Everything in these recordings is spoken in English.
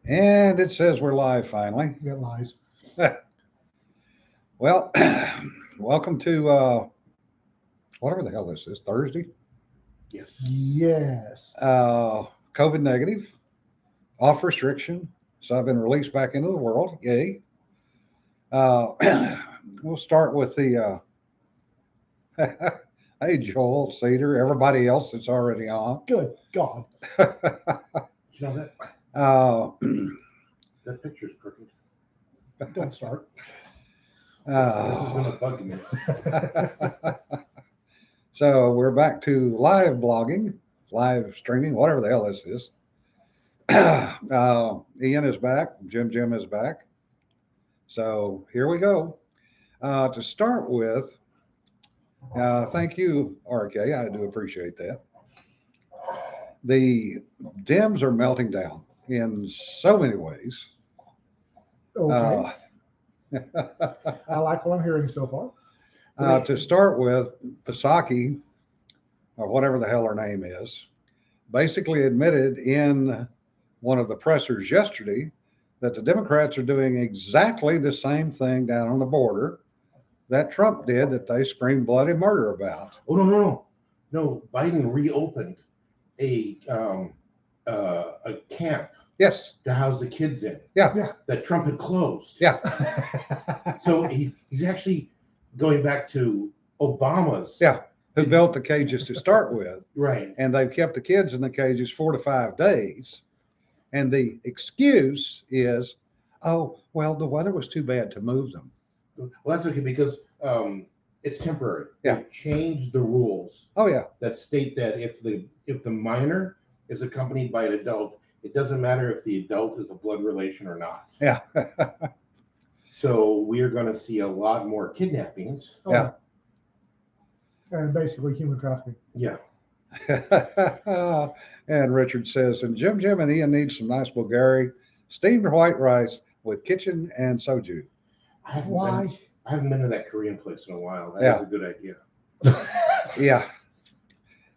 And it says we're live finally. That lies. Well, welcome to whatever the hell this is, Thursday. Yes. Yes. COVID negative, off restriction. So I've been released back into the world. Yay. We'll start with the hey, Joel, Cedar, everybody else that's already on. Good God. You know that uh, that picture's crooked. Don't start. This is gonna bug me. So we're back to live blogging, live streaming, whatever the hell this is. Ian is back. Jim is back. So here we go. To start with, thank you, RK. I do appreciate that. The Dems are melting down in so many ways. Okay. I like what I'm hearing so far. To start with, Psaki, or whatever the hell her name is, basically admitted in one of the pressers yesterday that the Democrats are doing exactly the same thing down on the border that Trump did, that they screamed bloody murder about. Oh no! Biden reopened a camp Yes. to house the kids in. Yeah. That Trump had closed. Yeah. So he's actually going back to Obama's. Yeah. Who built the cages to start with. Right. And they've kept the kids in the cages 4 to 5 days. And the excuse is, oh, well, the weather was too bad to move them. Well, that's okay because it's temporary. Yeah. They changed the rules Oh, yeah. that state that if the minor is accompanied by an adult, it doesn't matter if the adult is a blood relation or not. Yeah. So we are going to see a lot more kidnappings. Yeah. And basically human trafficking. Yeah. And Richard says, and Jim and Ian need some nice Bulgari steamed white rice with kitchen and soju. I Why? haven't been to that Korean place in a while. That Yeah. is a good idea. Yeah.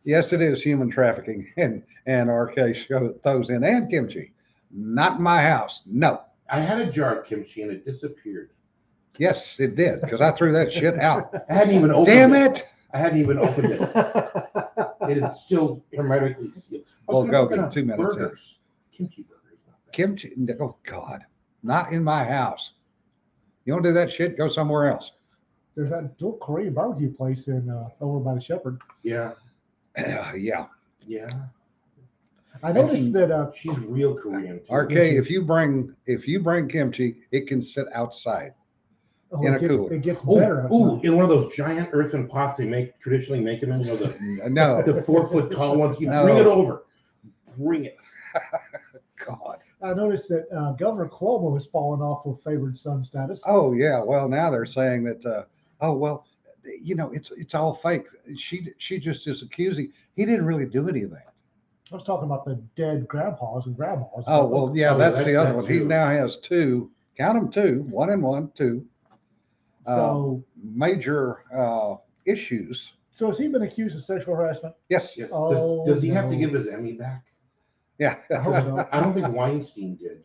Yes, it is human trafficking. And RK show those in, and kimchi. Not in my house. No. I had a jar of kimchi and it disappeared. Yes, it did, because I threw that shit out. I hadn't even opened Damn it. it. I hadn't even opened it. It is still hermetically sealed. Well, Okay, go looking get at 2 minutes in. burgers. Kimchi burgers. Not bad. Kimchi. Oh, God. Not in my house. You don't do that shit, go somewhere else. There's that Korean barbecue place in over by the Shepherd. Yeah. Yeah. Yeah. I noticed that She's real Korean. too. RK, if you bring kimchi, it can sit outside. in a cooler. it gets Oh, better. ooh, in one of those giant earthen pots they traditionally make them in, you know, the No. 4-foot tall ones. You No. bring it over. Bring it. God. I noticed that Governor Cuomo has fallen off of favored son status. Oh yeah. Well, now they're saying that. Oh well, it's all fake. She just is accusing. He didn't really do anything. I was talking about the dead grandpas and grandmas. Oh well, yeah. Oh, That's that- the other that one. He too. now has 2. Count them 2. 1 and 1, 2 So, major issues. so has he been accused of sexual harassment? Yes. Yes. Oh, Does he have to no. give his Emmy back? Yeah. I hope so. I don't think Weinstein did.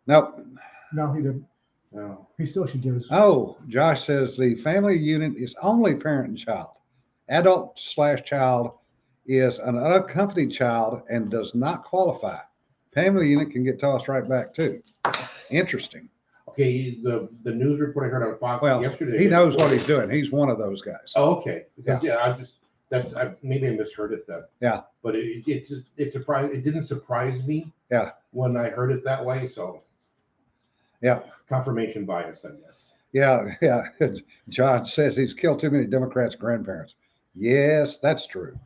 Nope. No, he didn't. No. He still should give his. Oh, Josh says the family unit is only parent and child. Adult/child is an unaccompanied child and does not qualify. Family unit can get tossed right back too. Interesting. Okay, the news report I heard on Fox Well, yesterday. he knows what he's doing. He's one of those guys. Oh, okay. Because maybe I misheard it then. Yeah. But it surprised. It didn't surprise me. Yeah. When I heard it that way, so. Yeah. Confirmation bias, I guess. Yeah. John says he's killed too many Democrats' grandparents. Yes, that's true.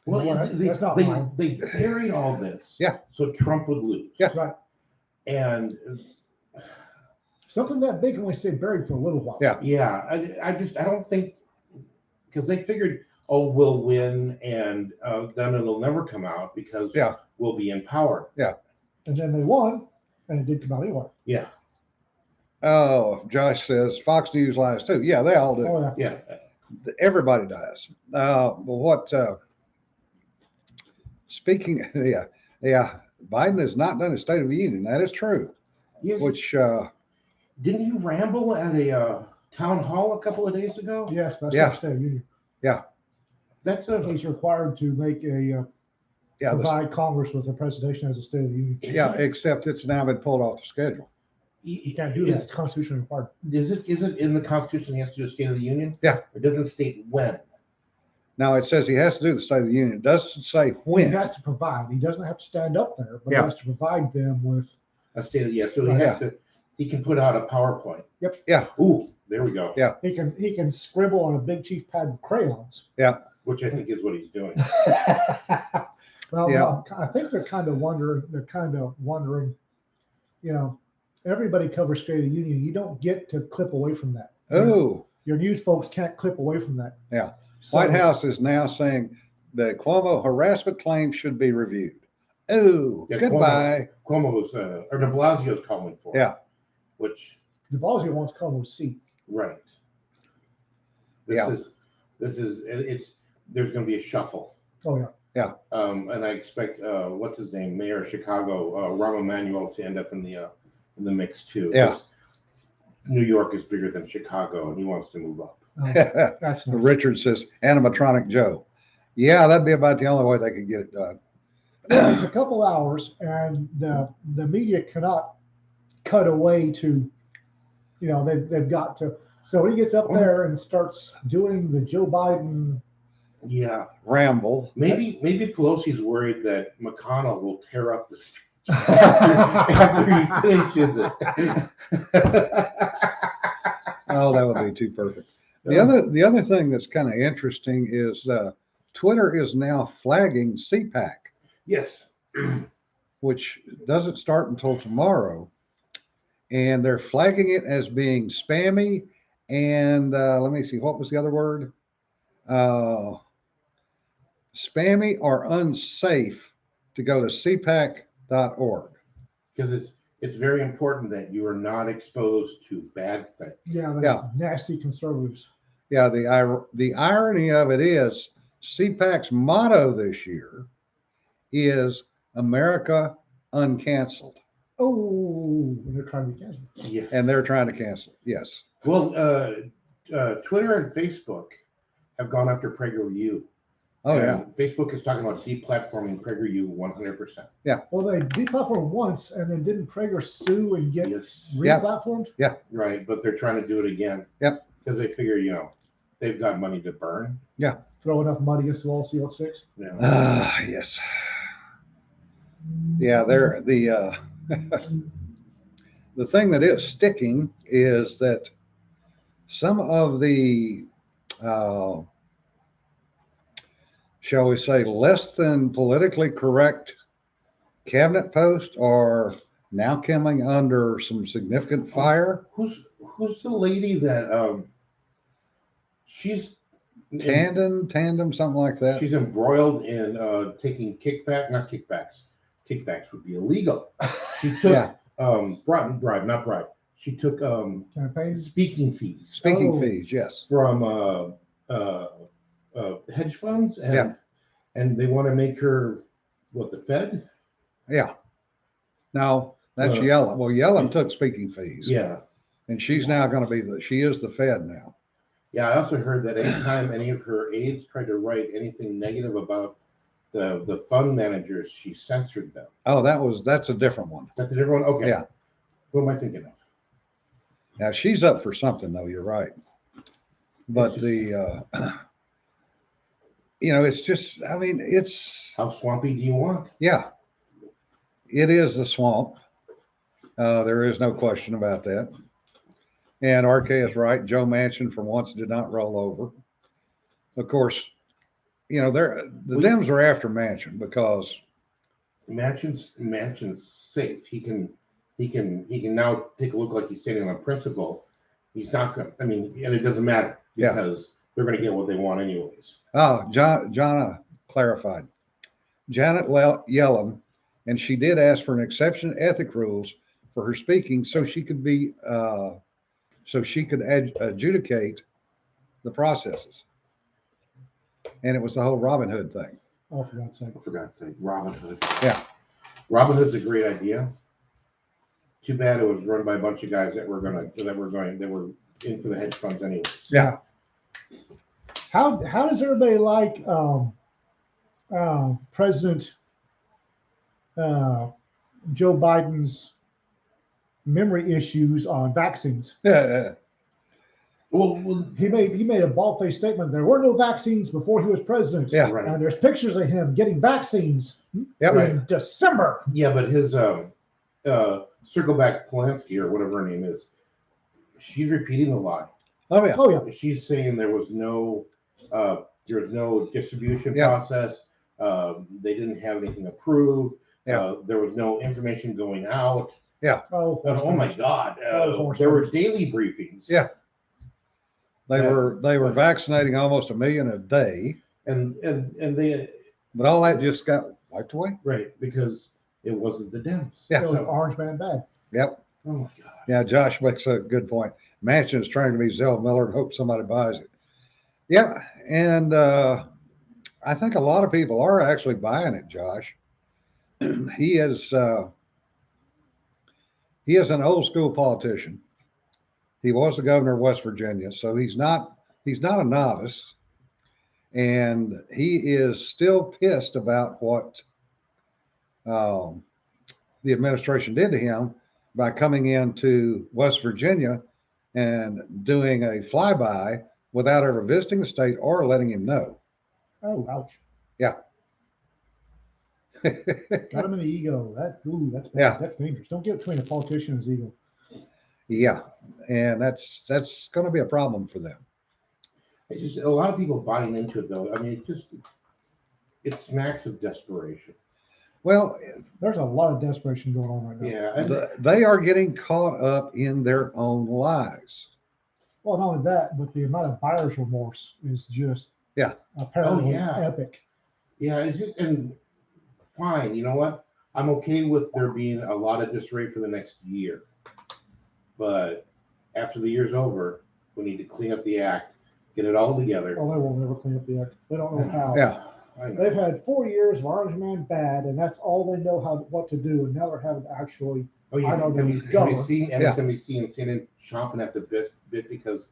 Well, No, that's not mine. they buried all this. Yeah. So Trump would lose. Yeah. Right. And Something that big can only stay buried for a little while. Yeah. yeah, I don't think, because they figured, oh, we'll win and then it'll never come out because Yeah. we'll be in power. And then they won, and it did come out anyway. Yeah. Oh, Josh says Fox News lies too. Yeah, they all do. Oh, yeah. Yeah. Everybody does. But what? Speaking, yeah. Biden has not done a State of the Union. That is true. Yes. Which, Didn't he ramble at a town hall a couple of days ago? Yes, that's Yeah. the State of the Union. That's a. He's required to make yeah, provide Congress with a presentation as a State of the Union. yeah, except it's now been pulled off the schedule. You can't do that. It's constitutionally required. Is it in the Constitution he has to do a State of the Union? Yeah. It doesn't state when. Now it says he has to do the State of the Union. It doesn't say He when. has to provide. He doesn't have to stand up there, but Yeah. he has to provide them with. A State of, yeah, so he has to, he can put out a PowerPoint. Yep. Yeah. Ooh, there we go. Yeah. He can scribble on a big chief pad with crayons. Which I think is what he's doing. Well, Yeah. I think they're kind of wondering, you know, everybody covers State of the Union. You don't get to clip away from that. Oh, Your news folks can't clip away from that. Yeah. So, White House is now saying the Cuomo harassment claim should be reviewed. Oh, Yeah, goodbye. Cuomo was, or de Blasio's calling for it. Yeah. Which, De Blasio wants Cuomo's seat. right. Yeah. It's, there's gonna be a shuffle. Oh, yeah. And I expect, what's his name, Mayor of Chicago, Rahm Emanuel to end up in the mix too. Yeah. 'Cause New York is bigger than Chicago and he wants to move up. That's nice. Richard says animatronic Joe. Yeah, that'd be about the only way they could get it done. Well, it's a couple hours, and the media cannot cut away to, you know, they've got to. So he gets up there and starts doing the Joe Biden. Yeah. Ramble. Maybe Pelosi's worried that McConnell will tear up the speech after he finishes it. Oh, that would be too perfect. The other thing that's kind of interesting is Twitter is now flagging CPAC, Yes. which doesn't start until tomorrow, and they're flagging it as being spammy. And let me see, what was the other word? Spammy or unsafe to go to cpac.org. Because it's very important that you are not exposed to bad things. Yeah, Yeah. nasty conservatives. Yeah, the irony of it is CPAC's motto this year is America Uncanceled, Oh, and they're trying to be canceled. Yes. and they're trying to cancel it. Yes. Well, Twitter and Facebook have gone after PragerU. Oh, And yeah. Facebook is talking about deplatforming PragerU 100%. Well, they deplatformed once, and then didn't Prager sue and get Yes. replatformed? Right, but they're trying to do it again. Yep. Because they figure, they've got money to burn. Throw enough money against the wall, see what sticks. Yes. Yeah, they're the the thing that is sticking is that some of the shall we say less than politically correct cabinet posts are now coming under some significant fire. Who's the lady that she's Tandem, something like that. she's embroiled in taking not kickbacks. Kickbacks would be illegal. She took Yeah. bribe, not bribe. She took Campaigns. speaking fees Speaking Oh. fees, yes. from hedge funds, and Yeah. and they want to make her the Fed? Yeah. No, that's Uh, Yellen. Well, Yellen took speaking fees. Yeah. And she's now going to be she is the Fed now. Yeah, I also heard that anytime any of her aides tried to write anything negative about the fund managers, she censored them. Oh, that's a different one. That's a different one? Okay. Yeah. Who am I thinking of? Now she's up for something though, you're right. But the it's just it's How swampy do you want? yeah. It is the swamp. There is no question about that. And RK is right. Joe Manchin for once did not roll over. Of course, the Dems are after Manchin because Manchin's safe. He can now take a look like he's standing on principle. He's not going to, and it doesn't matter Yeah. because they're going to get what they want anyways. Jonna clarified. Janet Yellen, and she did ask for an exception to ethic rules for her speaking so she could adjudicate the processes. And it was the whole Robin Hood thing. Oh, for God's sake. For God's sake, Robin Hood. Yeah. Robinhood's a great idea. Too bad it was run by a bunch of guys that were in for the hedge funds anyway. Yeah. How does everybody like President Joe Biden's memory issues on vaccines? Yeah. Well, He made a bald-faced statement. There were no vaccines before he was president. Yeah. right. And there's pictures of him getting vaccines Yep. in December. Yeah, but his Circleback Polanski or whatever her name is, she's repeating the lie. Oh yeah. Oh yeah. She's saying there was no distribution Yeah. process. They didn't have anything approved. Yeah. There was no information going out. Oh, Oh my God! horse There were race. daily briefings. Yeah. They Yeah. were vaccinating almost 1 million a day, and they but all that just got wiped away. right because it wasn't the Dems. Yeah. So So, Orange Man bad. Yep. oh my God. Yeah, Josh makes a good point. Manchin is trying to be Zell Miller and hope somebody buys it. Yeah, and I think a lot of people are actually buying it, Josh. He is an old school politician. He was the governor of West Virginia, so he's not a novice, and he is still pissed about what the administration did to him by coming into West Virginia and doing a flyby without ever visiting the state or letting him know. Oh, ouch. Yeah. Got him in the ego. That's bad. Yeah. That's dangerous. Don't get between a politician and his ego. Yeah, and that's going to be a problem for them. It's just a lot of people buying into it though. I mean, it smacks of desperation. Well, There's a lot of desperation going on right now. Yeah. And they are getting caught up in their own lies. Well, not only that, but the amount of buyer's remorse is just apparently epic. yeah. It's just, and fine. You know what? I'm okay with there being a lot of disarray for the next year. But after the year's over, we need to clean up the act, get it all together. Oh, they will never clean up the act. They don't know how. Yeah. I know. They've had 4 years of Orange Man bad, and that's all they know what to do. And now they're having to actually. Oh, yeah. I don't know. Have you seen MSNBC and CNN chomping at the bit because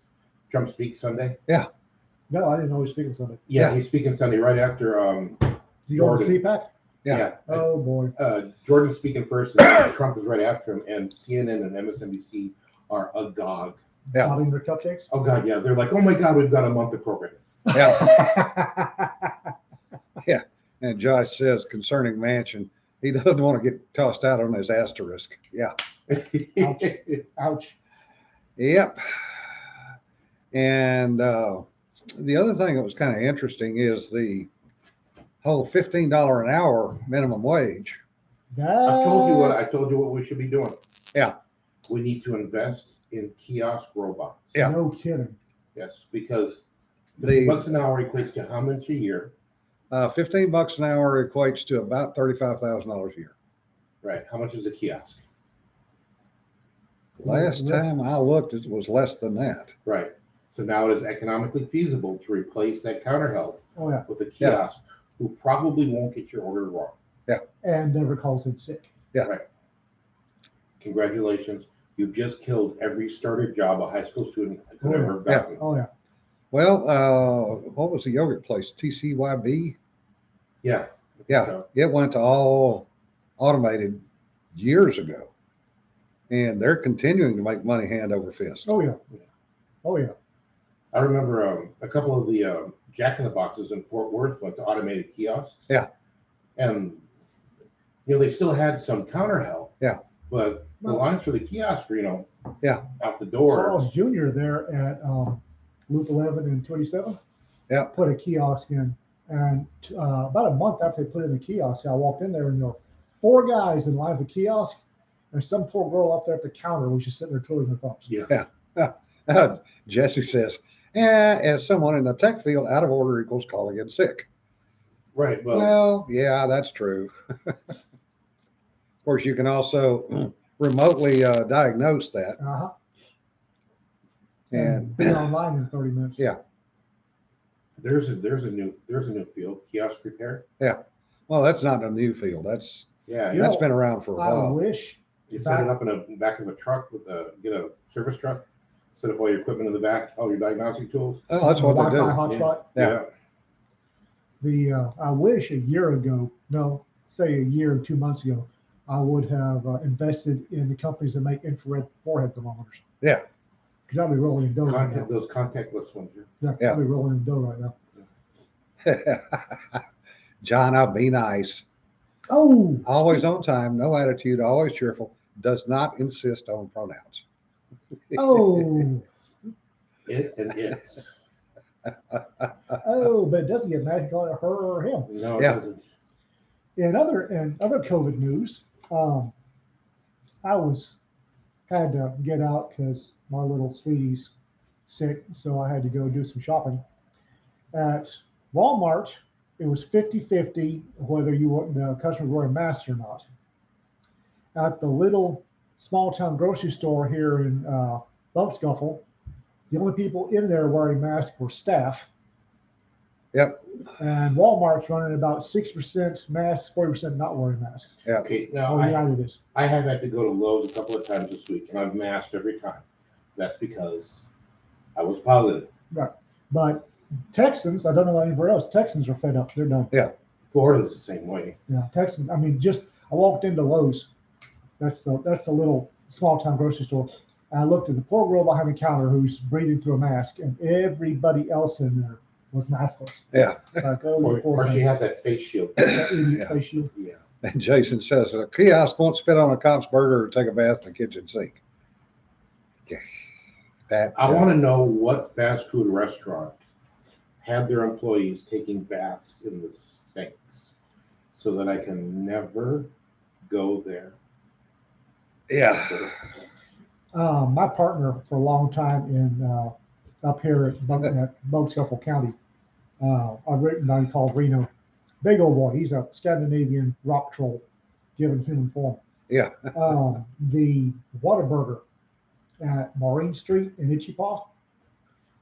Trump speaks Sunday? No, I didn't know he was speaking Sunday. Yeah, Yeah. he's speaking Sunday right after Do you go to Jordan. CPAC? Yeah. Oh boy. Jordan's speaking first, and Trump is right after him, and CNN and MSNBC are agog. Yeah. Not in their cupcakes. Oh God, yeah, they're like, oh my God, we've got a month of programming. Yeah. And Josh says concerning Manchin, he doesn't want to get tossed out on his asterisk. Yeah. Ouch. Yep. And the other thing that was kind of interesting is the whole $15 an hour minimum wage. I told you what we should be doing. Yeah. We need to invest in kiosk robots. Yeah. No kidding. Yes, because The- $50 an hour equates to how much a year? $15 an hour equates to about $35,000 a year. Right. How much is a kiosk? Last time I looked, it was less than that. Right. So now it is economically feasible to replace that counter help Oh yeah. with a kiosk who probably won't get your order wrong. And never calls in sick. Congratulations. You've just killed every starter job a high school student could Oh, yeah. ever have gotten. Oh yeah. Well, what was the yogurt place? TCYB? Yeah. Yeah. So, It went to all automated years ago. And they're continuing to make money hand over fist. Oh yeah. Oh yeah. I remember a couple of the Jack in the Boxes in Fort Worth went to automated kiosks. Yeah. And, they still had some counter help. Yeah. But the lines for the kiosk were, Yeah. out the door. Charles Jr. there at Loop 11 and 27. Yeah. Put a kiosk in, and about a month after they put in the kiosk, I walked in there and there were 4 guys in line for the kiosk. There's some poor girl up there at the counter who's just sitting there twiddling her thumbs. Yeah. Jesse says, as someone in the tech field, out of order equals calling in sick. Right. Well, Well, yeah, that's true. Of course, you can also remotely diagnose that. Uh-huh. And be online in 30 minutes. Yeah. there's a new field, kiosk repair. well, that's not a new field. That's Yeah, You That's know, been around for a I while. wish you set it up in a back of a truck with get a service truck, set up all your equipment in the back, all your diagnostic tools. Oh, that's what they Wi-Fi do. hotspot. Yeah. I wish a year ago, no, say a year or 2 months ago, I would have invested in the companies that make infrared forehead thermometers. Yeah. Because I'd be rolling in dough right now. Those contactless ones. Yeah, I'd be rolling in dough right now. John, I'll be nice. Oh, Always on time, no attitude, always cheerful, does not insist on pronouns. oh, It and it's. oh, but it doesn't get mad if you call it her or him. No, it Yeah. doesn't. In other COVID news, I had to get out because my little sweetie's sick, so I had to go do some shopping. At Walmart, it was 50-50 whether the customers wearing masks or not. At the little small town grocery store here in Bump Scuffle, the only people in there wearing masks were staff. Yep. And Walmart's running about 6% masks, 40% not wearing masks. Yeah. Okay, now Or United is. I have had to go to Lowe's a couple of times this week, and I've masked every time. That's because I was positive. But Texans, I don't know about anywhere else, Texans are fed up. They're done. Florida's the same way. Yeah, Texans. I mean, I walked into Lowe's. That's the little small town grocery store. And I looked at the poor girl behind the counter who's breathing through a mask, and everybody else in there was maskless. Yeah. Like, oh, the poor Or she thing. has that face shield. That idiot Yeah. face shield. Yeah. And Jason says a kiosk won't spit on a cop's burger or take a bath in the kitchen sink. Yeah. I want to know what fast food restaurant had their employees taking baths in the sinks so that I can never go there. Yeah. My partner for a long time in up here at Bump Scuffle County, I've written down called Reno. Big old boy. He's a Scandinavian rock troll, given human form. Yeah. The Whataburger at Maureen Street in Ichipa.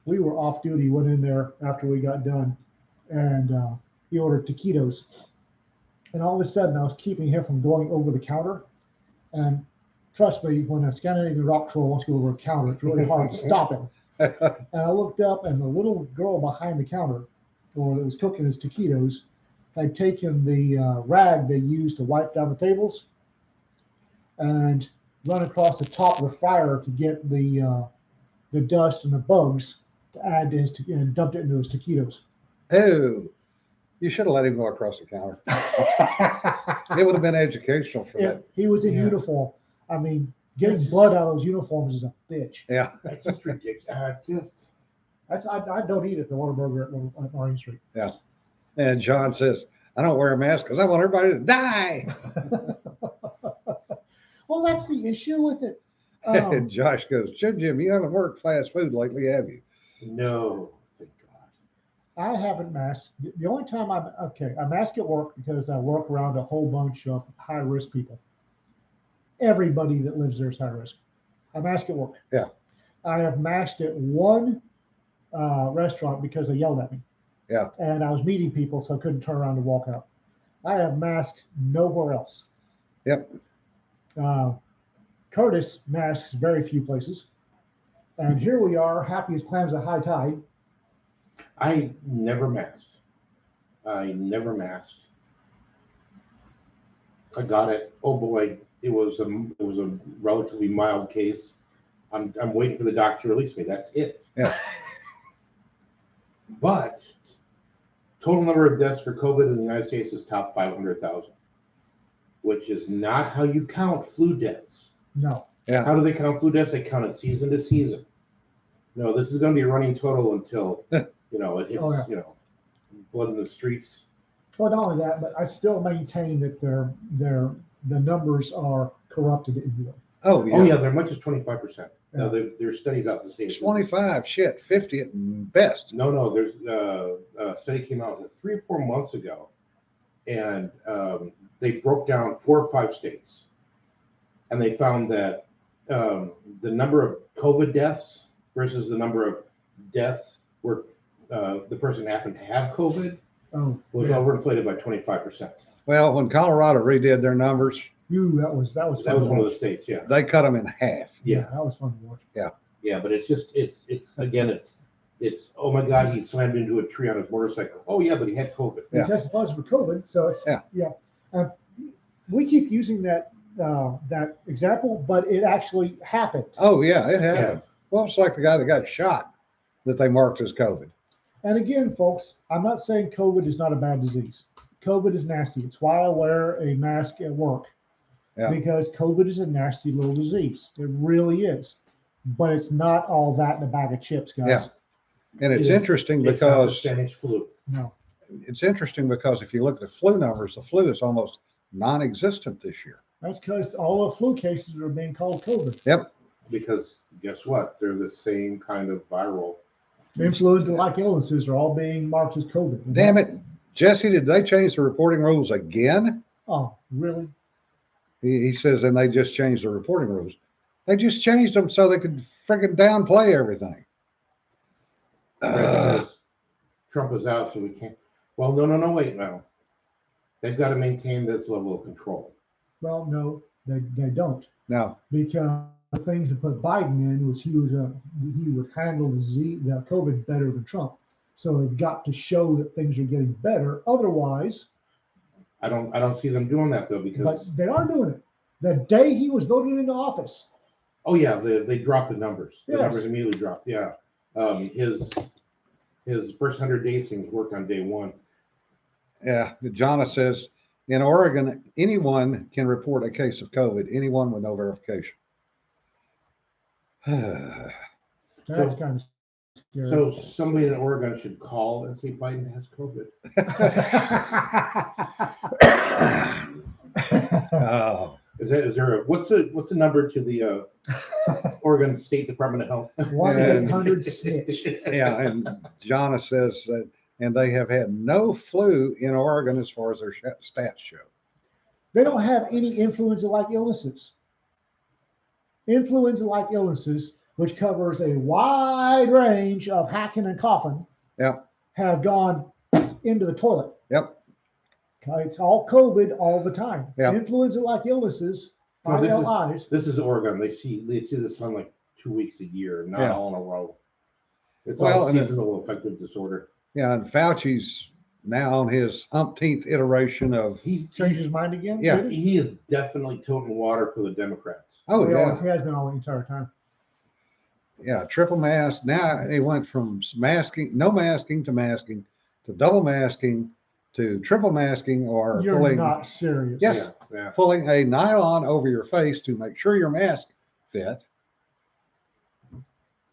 We were off duty, went in there after we got done, and he ordered taquitos. And all of a sudden, I was keeping him from going over the counter. And trust me, when a Scandinavian rock troll wants to go over a counter, it's really hard to stop him. And I looked up, and the little girl behind the counter, or that was cooking his taquitos, had taken the rag they used to wipe down the tables and run across the top of the fryer to get the dust and the bugs to add to his and dumped it into his taquitos. Oh, you should have let him go across the counter. It would have been educational for that. He was in Yeah. uniform. I mean, getting blood out of those uniforms is a bitch. Yeah. That's just ridiculous. I don't eat at the Whataburger at Maureen Street. And John says, I don't wear a mask because I want everybody to die. Well, that's the issue with it. And Josh goes, Jim, you haven't worked fast food lately, have you? No, thank God. I haven't masked. The only time I mask at work because I work around a whole bunch of high risk people. Everybody that lives there is high risk. I mask at work. Yeah. I have masked at one restaurant because they yelled at me. Yeah. And I was meeting people, so I couldn't turn around and walk out. I have masked nowhere else. Yep. Curtis masks very few places. And here we are, happy as clams at high tide. I never masked. I got it. Oh boy, it was a relatively mild case. I'm waiting for the doctor to release me. That's it. Yeah. But total number of deaths for COVID in the United States is top 500,000, which is not how you count flu deaths. No. Yeah. How do they count flu deaths? They count it season to season. No, this is going to be a running total until it hits Oh, yeah. blood in the streets. Well, not only that, but I still maintain that the numbers are corrupted anyway. Oh, yeah. Oh yeah, they're much as 25%. Now there's studies out to say it's 25, shit, 50 at best. No, there's a study came out 3 or 4 months ago, and they broke down 4 or 5 states, and they found that the number of COVID deaths versus the number of deaths where the person happened to have COVID Oh, was yeah. overinflated by 25%. Well, when Colorado redid their numbers, Ooh, that was That fun was to one of the watch. states, yeah. they cut them in half. Yeah. That was fun to watch. Yeah, but it's just, it's again, it's, oh my God, he slammed into a tree on his motorcycle. Oh yeah, but he had COVID. He Yeah. tested positive for COVID, so it's Yeah. Uh, we keep using that example, but it actually happened. Oh yeah, it Yeah. happened. Well, it's like the guy that got shot that they marked as COVID. And again, folks, I'm not saying COVID is not a bad disease. COVID is nasty. It's why I wear a mask at work. Yeah. Because COVID is a nasty little disease. It really is. But it's not all that in a bag of chips, guys. Yeah. And it's It is. interesting It's not the because Spanish flu. No. if you look at the flu numbers, the flu is almost non-existent this year. That's because all the flu cases are being called COVID. Yep. Because guess what? They're the same kind of viral. Influenza-like illnesses are all being marked as COVID. Damn it, Jesse! Did they change the reporting rules again? Oh, really? He says, and they just changed the reporting rules. They just changed them so they could freaking downplay everything. Because Trump is out, so we can't. Well, no, wait now. They've got to maintain this level of control. Well, no, they don't. No. Because the things that put Biden in was he would handle the COVID better than Trump. So they've got to show that things are getting better. Otherwise, I don't see them doing that though, because but they are doing it. The day he was voted into office, oh yeah, they dropped the numbers. The Yes. numbers immediately dropped. Yeah, his first 100 days things worked on day one. Yeah. Jonna says, in Oregon, anyone can report a case of COVID, anyone with no verification. that's kind of scary. So somebody in Oregon should call and say Biden has COVID. Oh, Is there what's the number to the Oregon State Department of Health? 1-800-SNITCH. yeah. And Jonna says that, and they have had no flu in Oregon as far as their stats show. They don't have any influenza-like illnesses. Influenza-like illnesses, which covers a wide range of hacking and coughing, Yep. have gone into the toilet. Yep. Okay, it's all COVID all the time. Yep. Influenza-like illnesses, Well, ILIs. This is Oregon. They see the sun like 2 weeks a year, not Yeah. all in a row. It's Well, all and seasonal affective disorder. Yeah. And Fauci's now on his umpteenth iteration of, He's Changed his mind again? Yeah. Did he? he is definitely toting water for the Democrats. oh, He yeah. always has been all the entire time. Yeah. Triple mask. Now he went from no masking to double masking to triple masking or You're pulling, not serious. Yes. Yeah. pulling a nylon over your face to make sure your mask fit.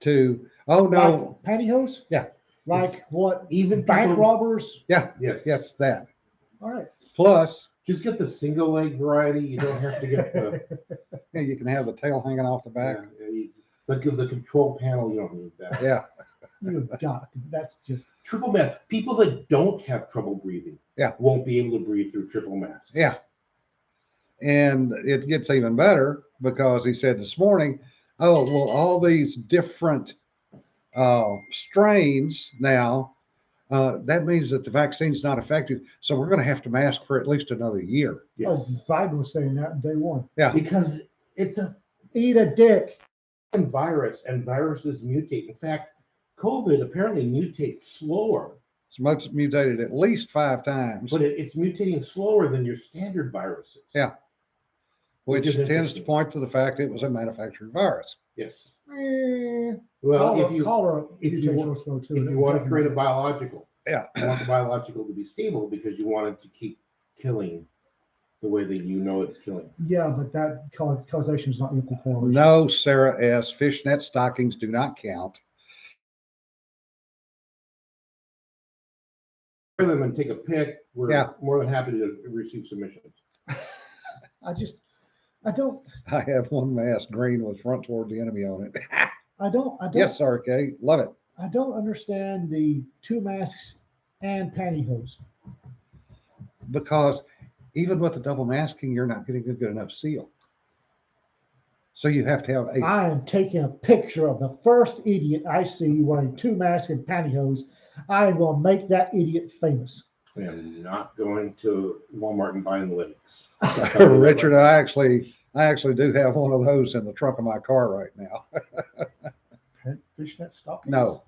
To, oh no. Like pantyhose? Yeah. Like what? Even Bank people- robbers? Yeah. Yes. Yes. That. All right. Plus, Just get the single leg variety. You don't have to get the yeah, you can have the tail hanging off the back. the control panel. You don't need that. Yeah. You've got that's just Triple mask. People that don't have trouble breathing, Yeah. won't be able to breathe through triple mask. Yeah. And it gets even better because he said this morning, oh, well, all these different strains now, that means that the vaccine's not effective. So we're going to have to mask for at least another year. Yes. Biden was saying that in day one. Because it's a Eat a dick. virus and viruses mutate. In fact, COVID apparently mutates slower, It's mutated at least 5 times, but it's mutating slower than your standard viruses. Yeah. which is tends to interesting. point to the fact it was a manufactured virus. Yes. Eh, Well, if you cholera if you mutates want- also too. if you want to create a biological, Yeah. you want the biological to be stable because you want it to keep killing the way that you know it's killing. Yeah, but that causation is not equal correlation. No, Sarah S. Fishnet stockings do not count. Rather than take a pic, we're Yeah. more than happy to receive submissions. I don't I have one mask green with front toward the enemy on it. Yes. Yes, RK. Love it. I don't understand the 2 masks and pantyhose. Because even with the double masking, you're not getting a good enough seal. So you have to have a, I am taking a picture of the first idiot I see wearing 2 masks and pantyhose. I will make that idiot famous. I am not going to Walmart and buying legs. Richard, I actually do have one of those in the trunk of my car right now. Fishnet stockings? No,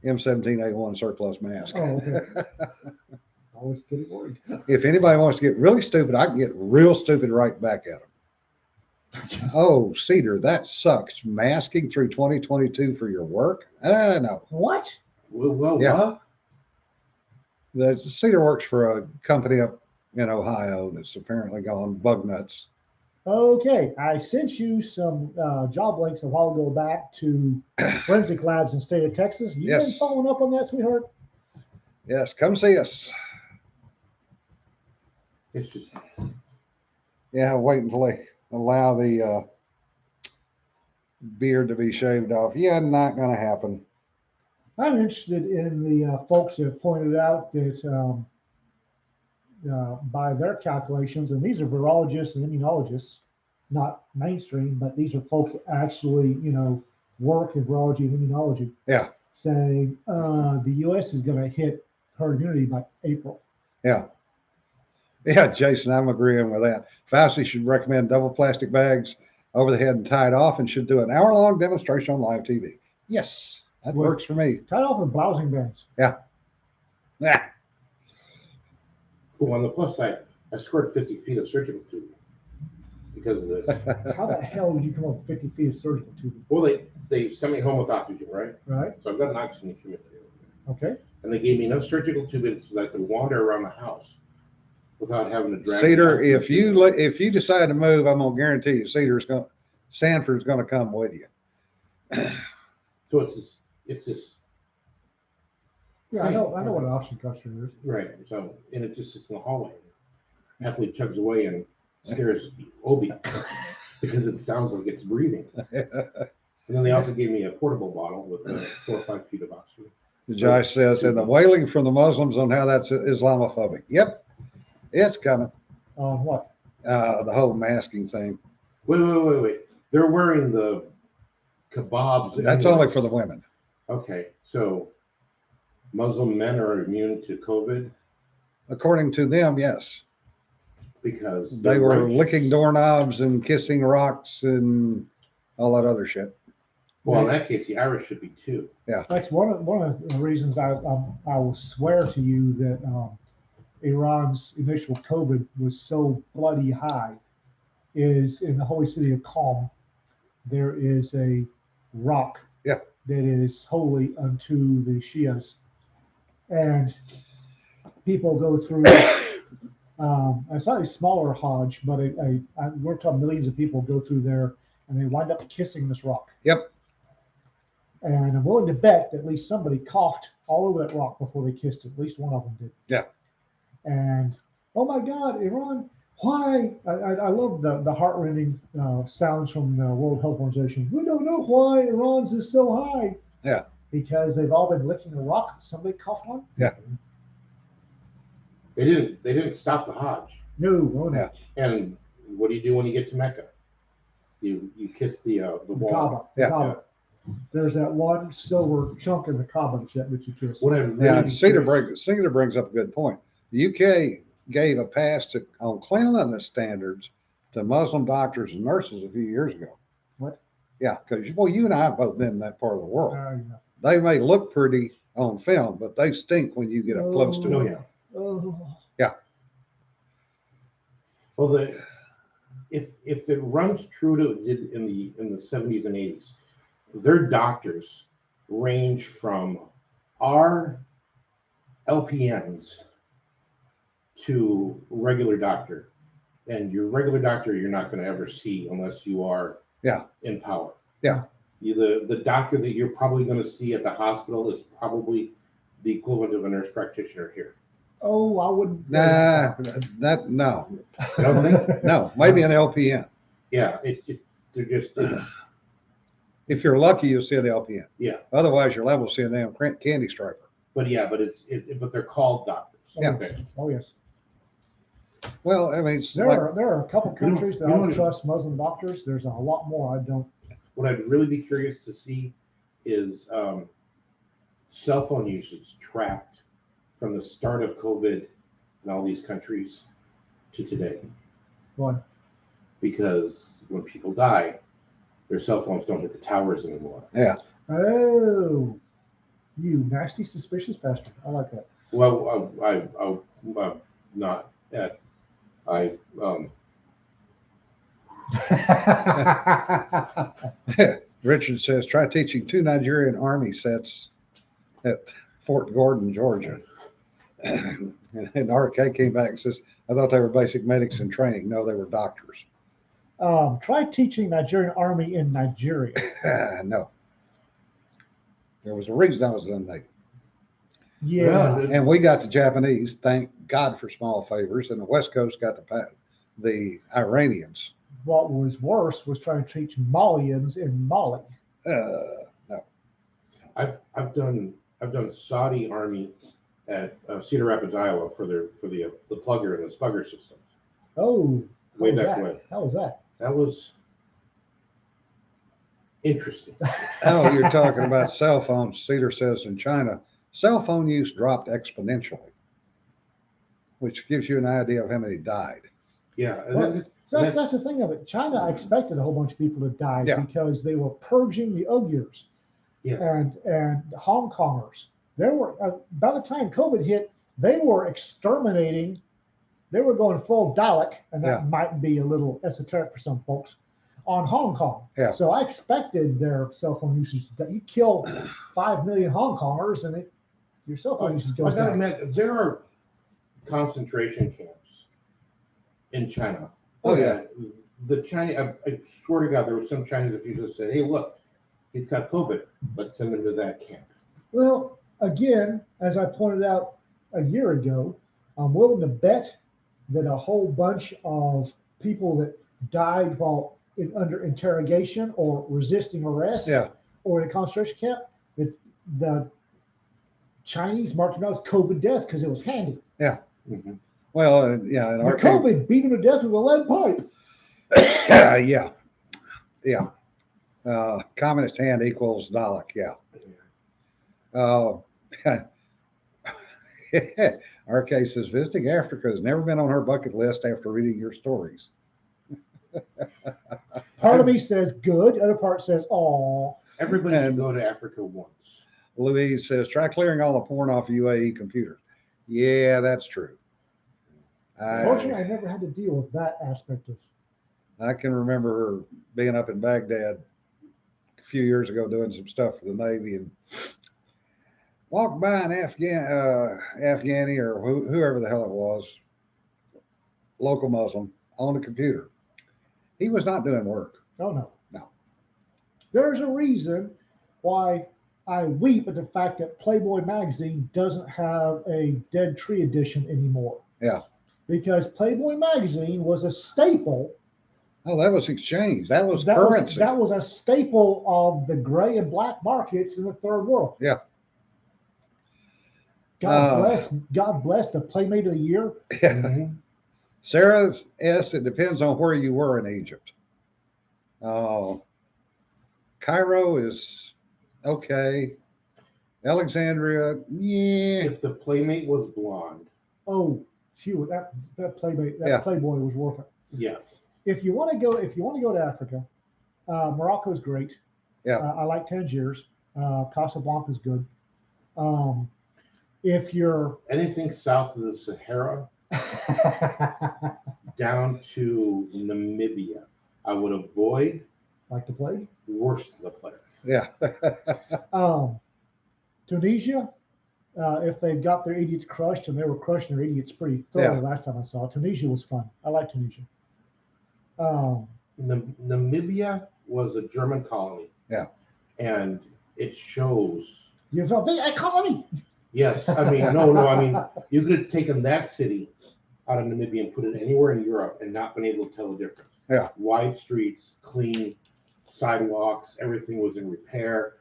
M17A1 surplus mask. Oh, okay. I was getting worried. If anybody wants to get really stupid, I can get real stupid right back at them. Oh, Cedar, that sucks. Masking through 2022 for your work? No. What? Well, Yeah. what? The Cedar works for a company up in Ohio that's apparently gone bug nuts. Okay, I sent you some job links a while ago back to forensic labs in the state of Texas. You been Yes. following up on that, sweetheart? Yes, come see us. It's just Yeah, wait until they allow the beard to be shaved off. Yeah, not going to happen. I'm interested in the folks that pointed out that by their calculations, and these are virologists and immunologists, not mainstream, but these are folks that actually, work in virology and immunology. Yeah. Saying the U.S. is going to hit herd immunity by April. Yeah. Yeah, Jason, I'm agreeing with that. Fauci should recommend double plastic bags over the head and tied off and should do an hour-long demonstration on live TV. Yes, that Well- works for me. Tied off with blousing bands. Yeah. oh, on the plus side, I scored 50 feet of surgical tube because of this. How the hell did you come up with 50 feet of surgical tubing? Well, they sent me home with oxygen, right? Right? So I've got an oxygen accumulator over there. Okay. And they gave me enough surgical tubing so that I could wander around the house without having to drag. Cedar, if you decide to move, I'm gonna guarantee you, Sanford's gonna come with you. So it's just Yeah, I know what an oxygen cluster is. right. So and it just sits in the hallway, happily chugs away and scares Obi because it sounds like it's breathing. And then they also gave me a portable bottle with 4 or 5 feet of oxygen. Josh says, and the wailing from the Muslims on how that's Islamophobic. Yep, it's coming. On what? The whole masking thing. Wait. They're wearing the kebabs. That's only for the women. Okay, so Muslim men are immune to COVID According to them, yes. because They they're were righteous. licking doorknobs and kissing rocks and all that other shit. Well, in that case, the Irish should be too. That's one of the reasons I will swear to you that Iran's initial COVID was so bloody high is in the holy city of Qom. There is a rock Yeah. that is holy unto the Shias, and people go through. It's not a smaller Hajj, but we're talking millions of people go through there, and they wind up kissing this rock. Yep. And I'm willing to bet that at least somebody coughed all over that rock before they kissed it. At least one of them did. Yeah. And oh my God, Iran, why? I love the heart-rending sounds from the World Health Organization. We don't know why Iran's is so high. Yeah. Because they've all been licking a rock somebody coughed on. Yeah. They didn't stop the Hajj. No. Yeah. And what do you do when you get to Mecca? You kiss the The wall. Kaaba. Yeah. Kaaba. There's that one silver chunk in the Kaaba that you kiss. What I really Yeah, be Cedar curious- brings up a good point. The UK gave a pass on cleanliness standards to Muslim doctors and nurses a few years ago. What? Yeah, because you and I have both been in that part of the world. Yeah. They may look pretty on film, but they stink when you get up close to Oh, them. yeah. Oh. Well, if it runs true to it did in the 70s and 80s, their doctors range from our LPNs to regular doctor, and your regular doctor you're not going to ever see unless you are in power. Yeah. The doctor that you're probably going to see at the hospital is probably the equivalent of a nurse practitioner here. Oh, I wouldn't. Nah, no, I don't think. no, maybe an LPN. Yeah, they're just. If you're lucky, you'll see an LPN. Yeah. Otherwise, you're liable to see a damn candy striper. But but they're called doctors. Yeah. Okay. Oh yes. Well, I mean, it's There like, are a couple You know- countries that you I know don't what- trust Muslim doctors. There's a lot more I don't. What I'd really be curious to see is cell phone usage tracked from the start of COVID in all these countries to today. Why? Because when people die, their cell phones don't hit the towers anymore. Yeah. Oh, you nasty, suspicious bastard. I like that. Well, I'm not at, I, Richard says, try teaching 2 Nigerian Army sets at Fort Gordon, Georgia. And RK came back and says, I thought they were basic medics in training. No, they were doctors. Try teaching Nigerian Army in Nigeria. No. There was a reason I was in the Navy. Yeah. Yeah. And we got the Japanese, thank God for small favors, and the West Coast got the Iranians. What was worse was trying to teach Malians in Mali. No. I've done Saudi Army at Cedar Rapids, Iowa for the plugger and the spugger systems. Oh, Way how was back that? when. How was that? That was interesting. Oh, you're talking about cell phones. Cedar says in China, cell phone use dropped exponentially, which gives you an idea of how many died. Yeah. And Well, then- So that's the thing of it. China expected a whole bunch of people to die Yeah. because they were purging the Uyghurs Yeah. and Hong Kongers. There were by the time COVID hit, they were exterminating. They were going full Dalek, and that Yeah. might be a little esoteric for some folks, on Hong Kong. Yeah. So I expected their cell phone usage. That you kill 5 million Hong Kongers, and your cell phone usage I goes gotta down. admit, there are concentration camps in China. Oh, yeah. The China, I swear to God, there was some Chinese official that said, "Hey, look, he's got COVID. Let's send him to that camp." Well, again, as I pointed out a year ago, I'm willing to bet that a whole bunch of people that died while under interrogation or resisting arrest Yeah. or in a concentration camp, that the Chinese marked them out as COVID deaths because it was handy. Mhm. Well, yeah, in The our case, COVID beat them to death with a lead pipe. yeah. Yeah. Communist hand equals Dalek. Yeah. RK says visiting Africa has never been on her bucket list after reading your stories. Part of me says good, other part says aw. Everybody And- should go to Africa once. Louise says try clearing all the porn off UAE computers. Yeah, that's true. Fortunately, I I never had to deal with that aspect of. can remember being up in Baghdad a few years ago doing some stuff for the Navy and walked by an Afghani or whoever the hell it was, local Muslim, on the computer. He was not doing work. Oh no. No. There's a reason why I weep at the fact that Playboy magazine doesn't have a Dead Tree edition anymore. Yeah. Because Playboy magazine was a staple. Oh, that was exchange. That was That currency. that was a staple of the gray and black markets in the third world. Yeah. God bless the Playmate of the Year. Mhm. Sarah S., it depends on where you were in Egypt. Cairo is okay. Alexandria, yeah. If the playmate was blonde, Oh, shoot, that Playmate, that Yeah. Playboy was worth it. yeah. If you want to go to Africa, Morocco's great. Yeah. I like Tangiers. Casablanca's good. If you're Anything south of the Sahara down to Namibia, I would avoid. like the plague, Worst of the plague. Yeah. Tunisia, if they've got their idiots crushed, and they were crushing their idiots pretty thoroughly Yeah. last time I saw it. Tunisia was fun. I like Tunisia. Namibia was a German colony. Yeah. And it shows. You have a big economy. Yes, I mean, no, I mean, you could have taken that city out of Namibia and put it anywhere in Europe and not been able to tell the difference. Yeah. Wide streets, clean sidewalks, everything was in repair.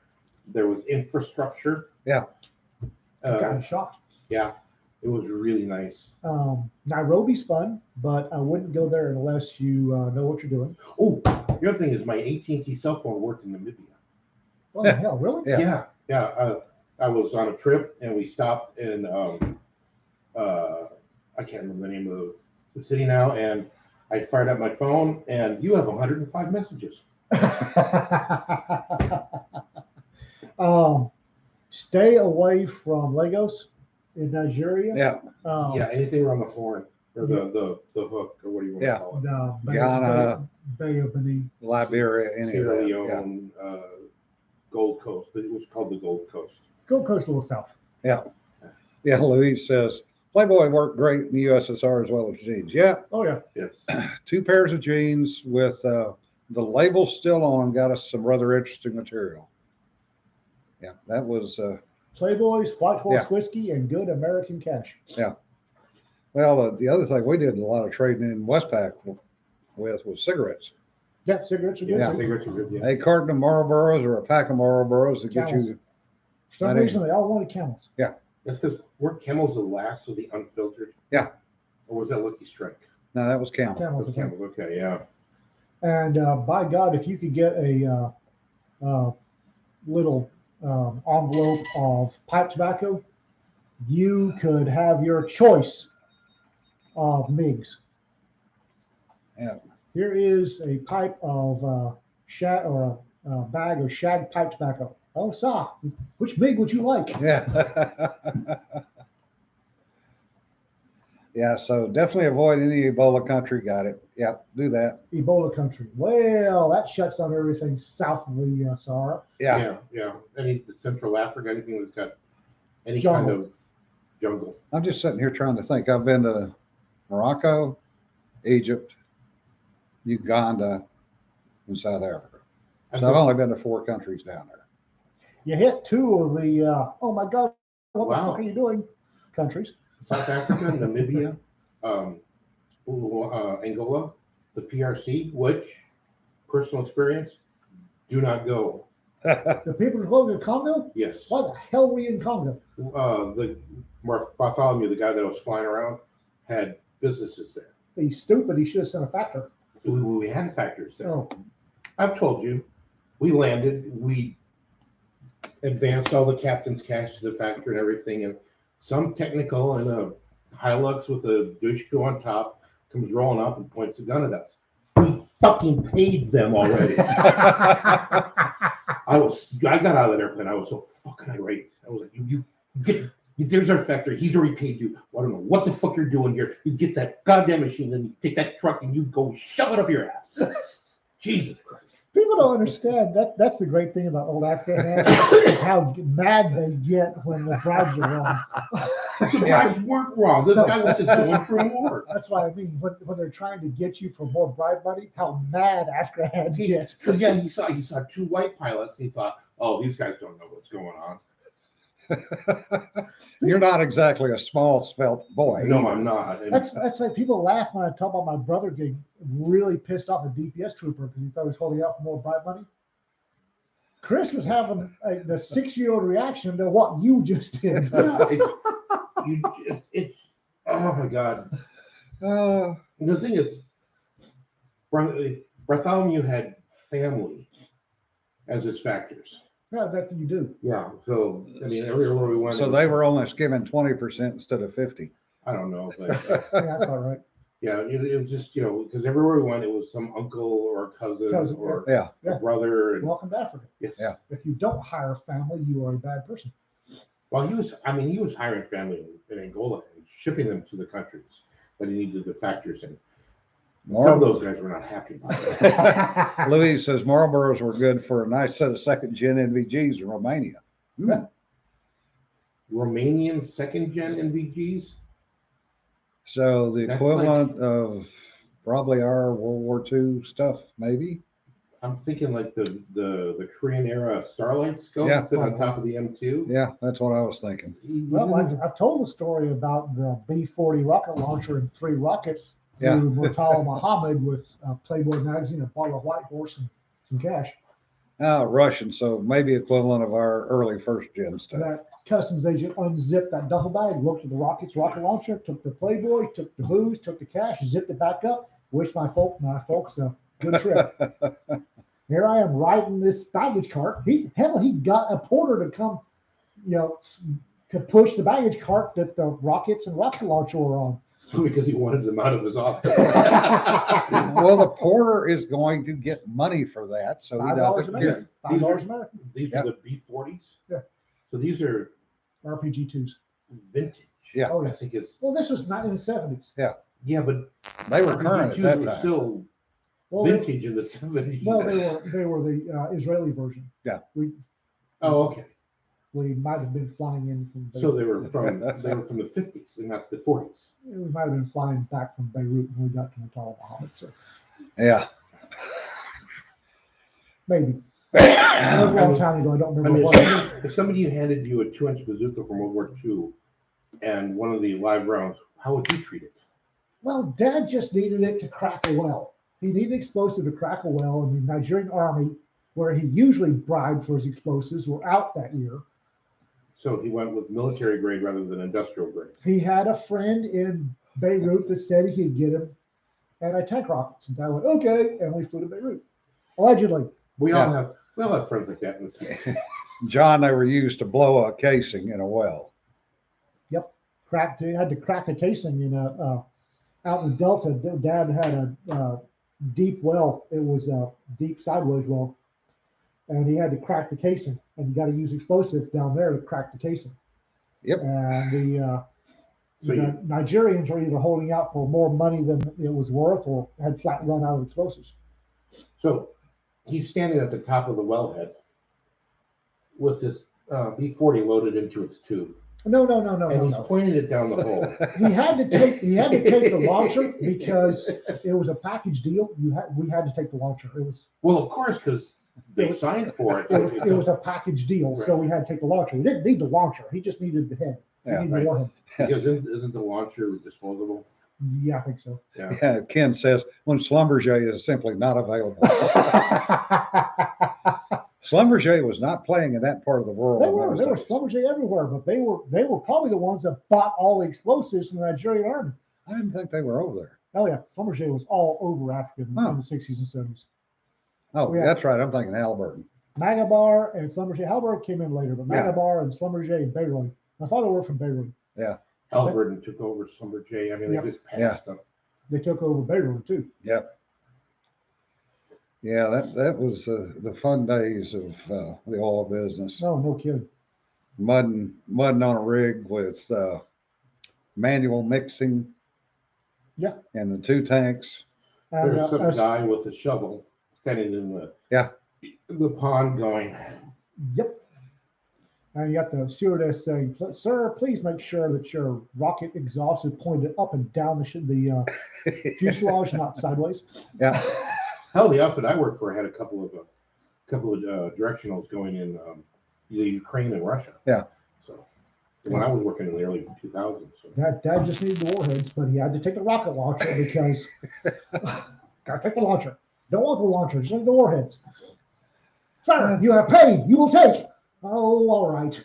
There was infrastructure. Yeah. I'm kind of shocked. Yeah, it was really nice. Nairobi's fun, but I wouldn't go there unless you know what you're doing. Oh, the other thing is my AT&T cell phone worked in Namibia. What the hell, really? Yeah. Yeah. I was on a trip and we stopped in I I can't remember the name of the city now, and I fired up my phone, and you have 105 messages. Stay away from Lagos in Nigeria. Yeah, Yeah, anything around the Horn or the hook or what do you want Yeah. to call it? The Ghana. Bay of Benin. Liberia, any of Sierra that. Yeah. Leone, Gold Coast. It was called the Gold Coast. Gold Coast a little south. Yeah, Louise says, Playboy worked great in the USSR as well as jeans. Yeah, Oh yeah. Yes. 2 pairs of jeans with the label still on them got us some rather interesting material. Yeah, that was, Playboys, White Horse Yeah. whiskey, and good American cash. well, the other thing we did a lot of trading in Westpac with was cigarettes. Yeah, cigarettes are good. Yeah. too. Cigarettes are good. Yeah. A carton of Marlboros or a pack of Marlboros to get Camels. you. For some That reason, they all wanted camels. That's because weren't Camels the last of the unfiltered? Yeah. Or was that Lucky Strike? No, that was Camel. That Camels. was Camels. Okay, yeah. And by God, if you could get a little envelope of pipe tobacco, you could have your choice of MIGs. Yeah. Here is a pipe of shag or a bag of shag pipe tobacco. Oh, sir, which MIG would you like? Yeah. Yeah, so definitely avoid any Ebola country. Got it. Yeah, do that. Ebola country. Well, that shuts down everything south of the Sahara. Yeah. Yeah. Any Central Africa, anything that's got any Jungle. kind of jungle. I'm just sitting here trying to think. I've been to Morocco, Egypt, Uganda, and South Africa. So I've only been to 4 countries down there. You hit 2 of the, oh my God, what the Wow. fuck are you doing? Countries. South Africa, Namibia, Angola, the PRC, which personal experience, do not go. The people who live in Congo? Yes. Why the hell were you in Congo? The Bartholomew, the guy that was flying around, had businesses there. He's stupid. He should have sent a factor. We had factors there. Oh, I've told you, we landed, we advanced all the captain's cash to the factory and everything, and some technical in a Hilux with a Dushku on top comes rolling up and points the gun at us. We fucking paid them already. I got out of that airplane. I was so fucking irate. I was like, you get, there's our factory. He's already paid you. I don't know what the fuck you're doing here. You get that goddamn machine, then you take that truck and you go shove it up your ass. Jesus Christ. people don't understand that. That's the great thing about old African hands is how mad they get when the bribes are wrong. The bribes weren't wrong. This guy was just going for more. That's what I mean. When they're trying to get you for more bribe money, how mad African hands get. Because yeah, he saw 2 white pilots and he thought, oh, these guys don't know what's going on. You're not exactly a small, svelte boy. No, either. I'm not. And That's like people laugh when I talk about my brother getting really pissed off the DPS trooper because he thought he was holding out for more bribe money. Chris was having the 6-year-old reaction to what you just did. Yeah, it's oh my God. Uh, The thing is, Bartholomew had family as his factors. Yeah, that's what you do. Yeah, so I mean, everywhere we went. so they were only skimming 20% instead of 50. I don't know, but Yeah, that's all right. yeah, it was just because everywhere we went, it was some uncle or cousin, Cousin, or Yeah. Yeah. a brother. And, Welcome to Africa. yes. Yeah. If you don't hire family, you are a bad person. Well, he was hiring family in Angola and shipping them to the countries that he needed the factors in. Some of those guys were not happy about it. Louise says Marlboros were good for a nice set of second gen NVGs in Romania. Yeah. Romanian second gen NVGs. So the That's equivalent of probably our World War II stuff, maybe. I'm thinking like the Korean era Starlight scope Yeah. sitting on top of the M2. Yeah, that's what I was thinking. Well, I've told the story about the B-40 rocket launcher and 3 rockets Yeah. through Murtala Muhammad with Playboy magazine, a bottle of White Horse, and some cash. Russian, so maybe equivalent of our early first gen stuff. That customs agent unzipped that duffel bag, looked at the rockets, rocket launcher, took the Playboy, took the booze, took the cash, zipped it back up. Wished my folks a good trip. Here I am riding this baggage cart. He got a porter to come, to push the baggage cart that the rockets and rocket launcher were on. because he wanted them out of his office. Well, the porter is going to get money for that, so he $5 doesn't a get. minute. $5 a minute. These Yep. are the B40s. Yeah. So these are RPG twos. vintage. Yeah. Oh, I yeah. think it's Well, this was not in the 70s. yeah, but They were current at RPG2s that were time. still Well, they, vintage in the 70s. well, they were the Israeli version. Yeah. Oh, okay. We might have been flying in from So Beirut. they were from the 50s and not the 40s. We might have been flying back from Beirut when we got to Natal Muhammad. So Yeah. maybe. That was a I long mean- time ago. I don't I remember mean, what. if somebody handed you a 2-inch bazooka from World War II and one of the live rounds, how would you treat it? Well, Dad just needed it to crack a well. He needed explosive to crack a well, and the Nigerian army, where he usually bribed for his explosives, were out that year. So he went with military grade rather than industrial grade. He had a friend in Beirut that said he could get him anti-tank rockets, and Dad went, okay, and we flew to Beirut. Allegedly. We all have friends like that in the city. John, they were used to blow a casing in a well. He had to crack a casing in out in the Delta. Dad had a deep well. It was a deep sideways well, and he had to crack the casing. And you got to use explosive down there to crack the casing. Yep. And So the Nigerians were either holding out for more money than it was worth, or had flat run out of explosives. So he's standing at the top of the wellhead with his B40 loaded into its tube, No. and he's pointing it down the hole. He had to take the launcher because it was a package deal. We had to take the launcher. It was Well, of course, because they signed for it. it was a package deal, so we had to take the launcher. We didn't need the launcher. He just needed the head. He Yeah, needed right. the warhead. Because isn't the launcher disposable? Yeah, I think so. Yeah, Ken says when Schlumberger is simply not available. Schlumberger was not playing in that part of the world. They in were those days. Schlumberger everywhere, but they were probably the ones that bought all the explosives from the Nigerian army. I didn't think they were over there. Oh yeah, Schlumberger was all over Africa in Huh. the 60s and 70s. Oh, Yeah. that's right. I'm thinking Halliburton. Magabar and Schlumberger. Halliburton came in later, but Yeah. Magabar and Schlumberger and Beirut. My father worked from Beirut. Halliburton took over Schlumberger. I mean, Yep. they just passed them. They took over Beirut too. Yeah, that was the fun days of the oil business. No kidding. Mudding on a rig with manual mixing. Yeah. And the 2 tanks. And, There's some us- guy with a shovel standing in the pond going, Yep. And you got the stewardess saying, "Sir, please make sure that your rocket exhaust is pointed up and down the fuselage, not sideways." Yeah. hell, the outfit I worked for had a couple of directionals going in either Ukraine and Russia. Yeah. So when I was working in the early 2000s. So. Dad just needed the warheads, but he had to take the rocket launcher because gotta take the launcher. Don't want the launcher, just need the warheads. Sir, you have paid. You will take. Oh, all right.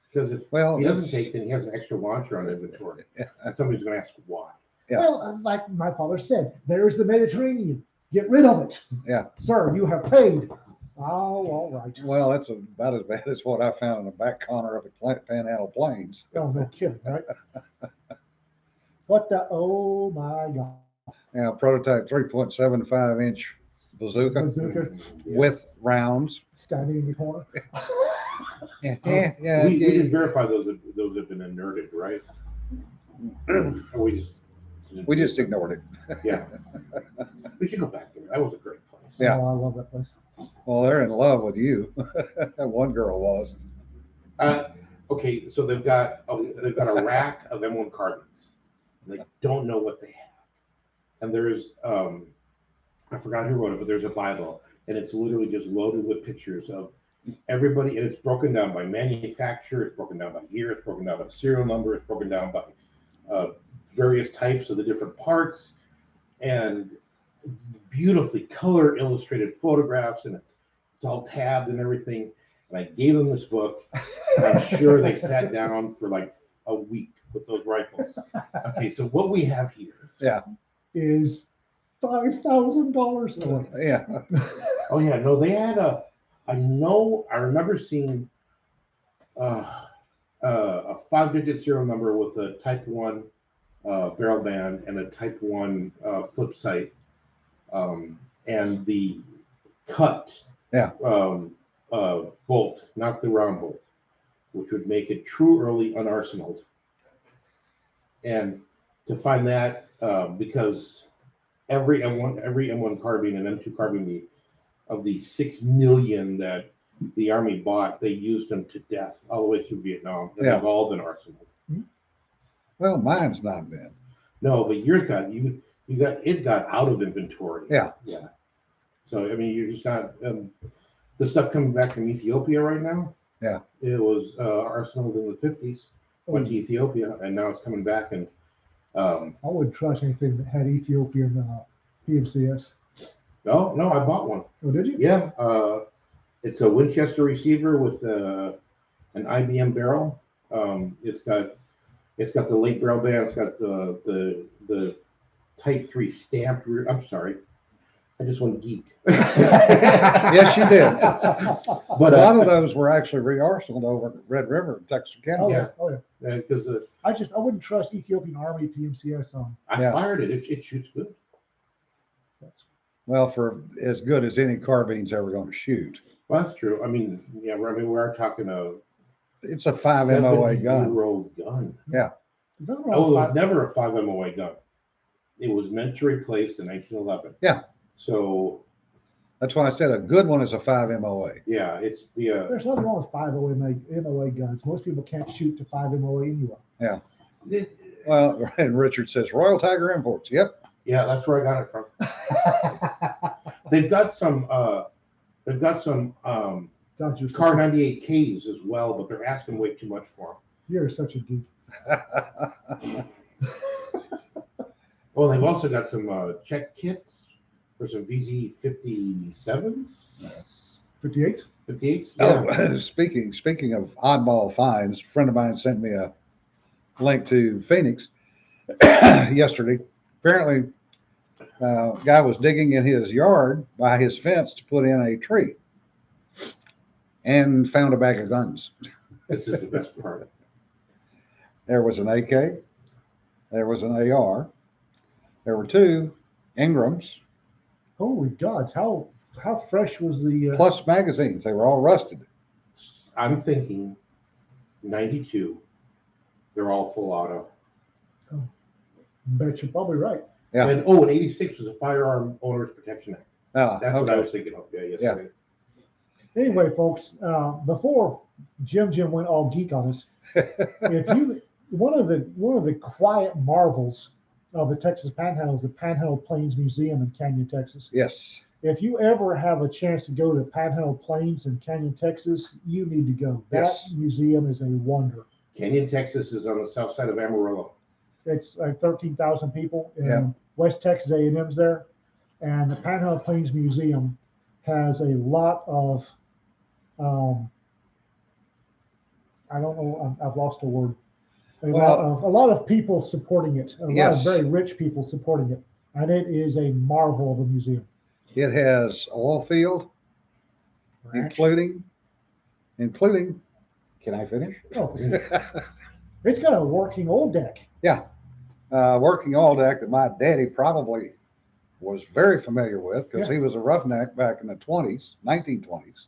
Because if Well, he doesn't it's- take, then he has an extra launcher on inventory. And somebody's going to ask why. Yeah. Well, like my father said, there's the Mediterranean. Get rid of it. Yeah. Sir, you have paid. Oh, all right. Well, that's about as bad as what I found in the back corner of the Panhandle Plains. Oh, no kidding, right? What the? Oh my God. Yeah, prototype 3.75-inch bazooka Bazooka with rounds. standing in the corner. Yeah, We did verify those have been inverted, right? Or we just ignored it. yeah. We should go back there. That was a great place. Yeah. Oh, I love that place. Well, they're in love with you. One girl was. Okay, so they've got a rack of M1 carbines. They don't know what they have. And there's I forgot who wrote it, but there's a Bible, and it's literally just loaded with pictures of everybody, and it's broken down by manufacturer, it's broken down by year, it's broken down by serial number, it's broken down by various types of the different parts, and beautifully color illustrated photographs, and it's all tabbed and everything. And I gave them this book, and I'm sure they sat down for like a week with those rifles. Okay, so what we have here. Is $5,000. Yeah. Oh yeah, no, they had I remember seeing a 5-digit serial number with a Type 1 barrel band and a Type 1 flip sight, and the cut Yeah. bolt, not the round bolt, which would make it true early unarsenaled. And to find that, because every M1 carbine and M2 carbine, of the 6 million that the Army bought, they used them to death all the way through Vietnam. And Yeah. they've all been arsenaled. Well, mine's not been. No, but yours got out of inventory. Yeah. Yeah. So I mean, you're just not the stuff coming back from Ethiopia right now. Yeah. It was arsenaled in the 50s, went to Ethiopia, and now it's coming back. And I wouldn't trust anything that had Ethiopian PMCS. no, I bought one. Oh, did you? Yeah. It's a Winchester receiver with an IBM barrel. It's got the late barrel band. It's got the Type 3 stamped rear. I'm sorry, I just went geek. Yes, you did. But A lot of those were actually re-arsenaled over at Red River in Texarkana. Oh, Yeah. yeah. Oh, yeah. because I wouldn't trust Ethiopian Army PMCS on. I Yeah. fired it. It shoots good. Well, for as good as any carbine's ever going to shoot. Well, that's true. I mean, yeah, we are talking a It's a 5 MOA gun. 7-year-old gun. Is that Oh, it wrong? was never a 5 MOA gun. It was meant to replace the 1911. Yeah. So That's why I said a good one is a 5 MOA. yeah, it's the There's nothing wrong with 5 MOA guns. Most people can't shoot to 5 MOA anyway. Well, and Richard says Royal Tiger Imports. Yep. yeah, that's where I got it from. They've got some God, Car 98Ks as well, but they're asking way too much for you're such a geek. them. Well, they've also got some check kits for some VZ57s, 58? 58s. Yeah. Oh, speaking of oddball finds, a friend of mine sent me a link to Phoenix yesterday. Apparently, guy was digging in his yard by his fence to put in a tree and found a bag of guns. This is the best part. There was an AK, there was an AR, there were 2 Ingrams, Holy gods, how fresh was the plus magazines. They were all rusted. I'm thinking 92. They're all full auto. bet you're probably right. Yeah. And and 86 was a Firearm Owners Protection Act. Ah, That's what I okay. was thinking of. Yeah, yesterday. Anyway, folks, before Jim went all geek on us, one of the quiet marvels of the Texas Panhandle is the Panhandle Plains Museum in Canyon, Texas. Yes. If you ever have a chance to go to Panhandle Plains in Canyon, Texas, you need to go. That Yes. museum is a wonder. Canyon, Texas is on the south side of Amarillo. It's like 13,000 people, and Yeah. West Texas A&M's there. And the Panhandle Plains Museum has a lot of, I don't know, I've lost a word. A lot of people supporting it. A lot Yes. of very rich people supporting it, and it is a marvel of a museum. It has oil field, including, can I finish? Oh, it's got a working old deck. Working all deck that my daddy probably was very familiar with because he was a roughneck back in the 1920s.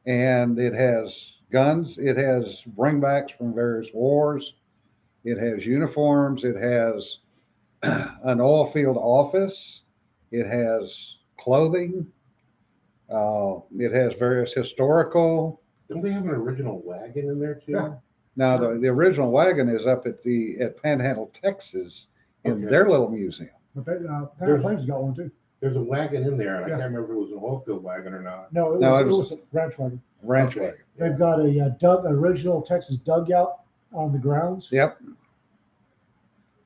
And it has guns, it has bringbacks from various wars, it has uniforms, it has an oil field office, it has clothing, it has various historical. Don't they have an original wagon in there too? Yeah. Now, the original wagon is up at Panhandle, Texas, in Okay. their little museum. But Panhandle Plains has got one too. There's a wagon in there, and Yeah. I can't remember if it was an oil field wagon or not. No, it No, was a ranch wagon. Ranch Okay. wagon. They've got a original Texas dugout on the grounds. Yep.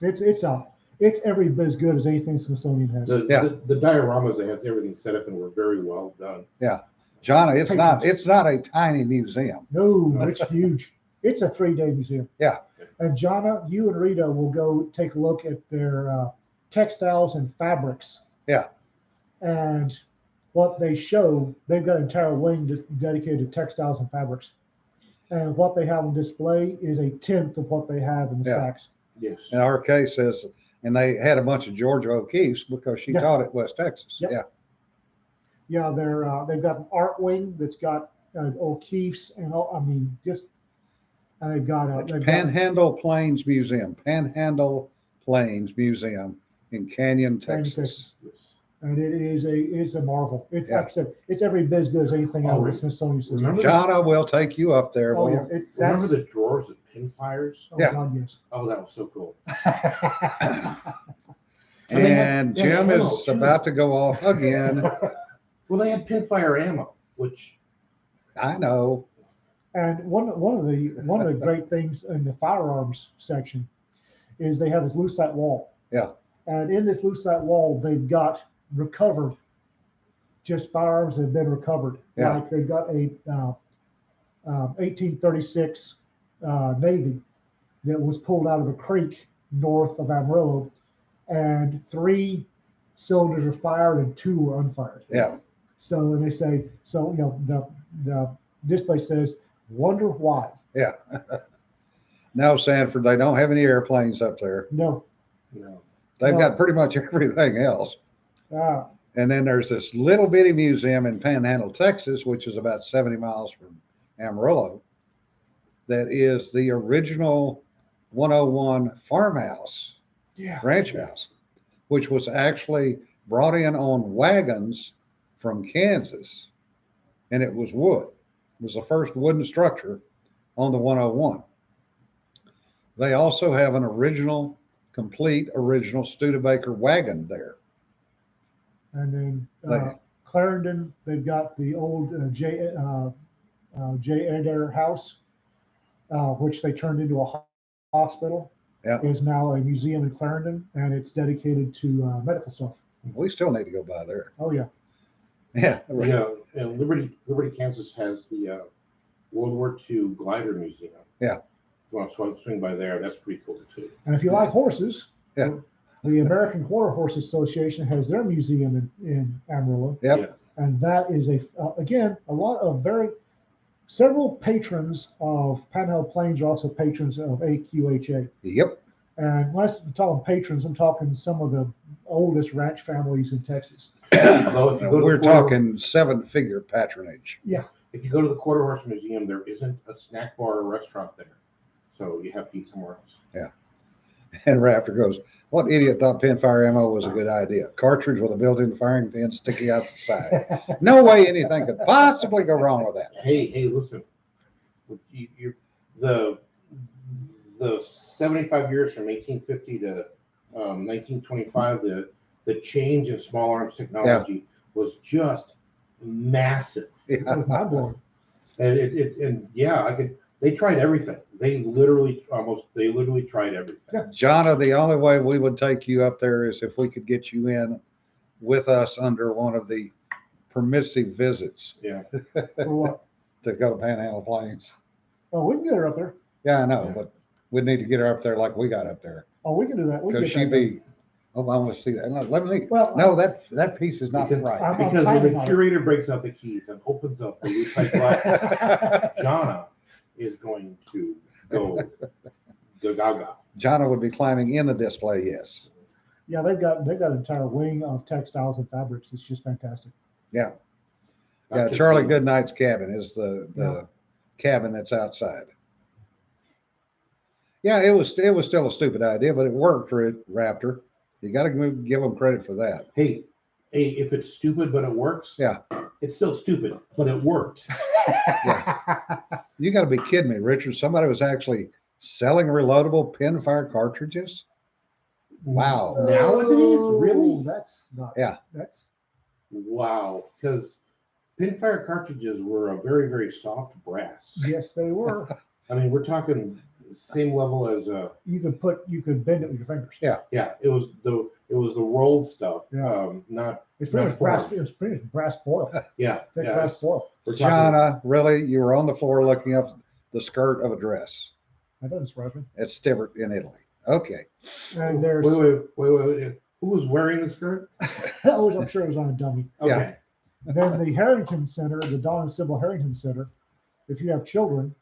It's every bit as good as anything Smithsonian has. The dioramas, they have everything set up and were very well done. John, it's not a tiny museum. No, it's huge. It's a 3-day museum. Yeah. And Jonna, you and Rita will go take a look at their textiles and fabrics. Yeah. And what they show, they've got an entire wing just dedicated to textiles and fabrics. And what they have on display is a tenth of what they have in the Yeah. stacks. Yes. In our case, is and they had a bunch of Georgia O'Keeffe's because she Yeah. taught at West Texas. Yep. Yeah, Yeah, they've got an art wing that's got O'Keeffe's and all. I mean, just and they've got It's they've got Panhandle Plains Museum, Panhandle Plains Museum in Canyon, Canyon, Texas. and it's a marvel. It's Yeah. like I said, it's every bit as good as anything out of the Oh, Smithsonian System. remember Jonna will take you up there. Oh will yeah, you? Remember that's the drawers of pinfires? oh Yeah. God, yes. Oh, that was so cool. And they had Jim ammo, is too. about to go off again. Well, they had pinfire ammo, which I know. And one of the great things in the firearms section is they have this lucite wall. Yeah. And in this lucite wall, they've got recovered just firearms that have been recovered. Yeah. Like they've got a 1836 Navy that was pulled out of a creek north of Amarillo, and 3 cylinders are fired and 2 were unfired. Yeah. So, and they say, so, you know, the display says, wonder why. Yeah. No, Sanford, they don't have any airplanes up there. No. no. They've No. got pretty much everything else. Uh, And then there's this little bitty museum in Panhandle, Texas, which is about 70 miles from Amarillo, that is the original 101 farmhouse, yeah. ranch house, which was actually brought in on wagons from Kansas, and it was wood. It was the first wooden structure on the 101. They also have an complete original Studebaker wagon there. And then They- Clarendon, they've got the old J. Adair House, which they turned into a hospital. Yeah. Is now a museum in Clarendon, and it's dedicated to medical stuff. We still need to go by there. Oh yeah. Yeah. Yeah, and Liberty, Kansas has the World War II glider museum. Yeah. Well, so I'll swing by there. That's pretty cool too. And if you like horses, Yeah. the American Quarter Horse Association has their museum in Amarillo. Yep. Yeah. And that is again, a lot of several patrons of Panhandle Plains are also patrons of AQHA. Yep. And when I'm talking patrons, I'm talking some of the oldest ranch families in Texas. Although if you go to We're the quarter, talking 7-figure patronage. if you go to the Quarter Horse Museum, there isn't a snack bar or restaurant there, so you have to eat somewhere else. And Raptor goes, "What idiot thought pinfire ammo was a good idea? Cartridge with a built-in firing pin sticking out the side. No way anything could possibly go wrong with that." Hey, listen. The 75 years from 1850 to 1925, the change in small arms technology was just massive. It was mind blowing. And they tried everything. They literally tried everything. Jonna, the only way we would take you up there is if we could get you in with us under one of the permissive visits Yeah. For what? to go to Panhandle Plains. Oh, we can get her up there. Yeah, I know, Yeah. but we'd need to get her up there like we got up there. Oh, we can do that. We can Because get she'd that be, oh, I want to see that. Let me, Well, no, that piece is not Because- right. I'm Because when timing the on it. curator breaks out the keys and opens up the lucite glass, Jonna is going to go gaga. Jonna would be climbing in the display, yes. Yeah, they've got an entire wing of textiles and fabrics. It's just fantastic. Yeah. Not Yeah, just Charlie the- Goodnight's cabin is the Yeah. cabin that's outside. Yeah, it was still a stupid idea, but it worked, Raptor. You got to give them credit for that. Hey, if it's stupid but it works, Yeah. it's still stupid, but it worked. You got to be kidding me, Richard. Somebody was actually selling reloadable pinfire cartridges. Wow. Nowadays, really? That's not. Yeah. That's Wow. Because pinfire cartridges were a very, very soft brass. yes, they were. I mean, we're talking same level as You could bend it with your fingers. Yeah. it was the rolled stuff. Yeah. Not It's pretty Not much brass. formed. It's pretty much brass foil. Thick yeah. brass foil. We're talking, Jonna, really? You were on the floor looking up the skirt of a dress That doesn't surprise me. at Stivert in Italy. Okay. And there's, wait. Who was wearing the skirt? I'm sure it was on a dummy. Yeah. Okay. Then the Harrington Center, the Don and Sybil Harrington Center, if you have children,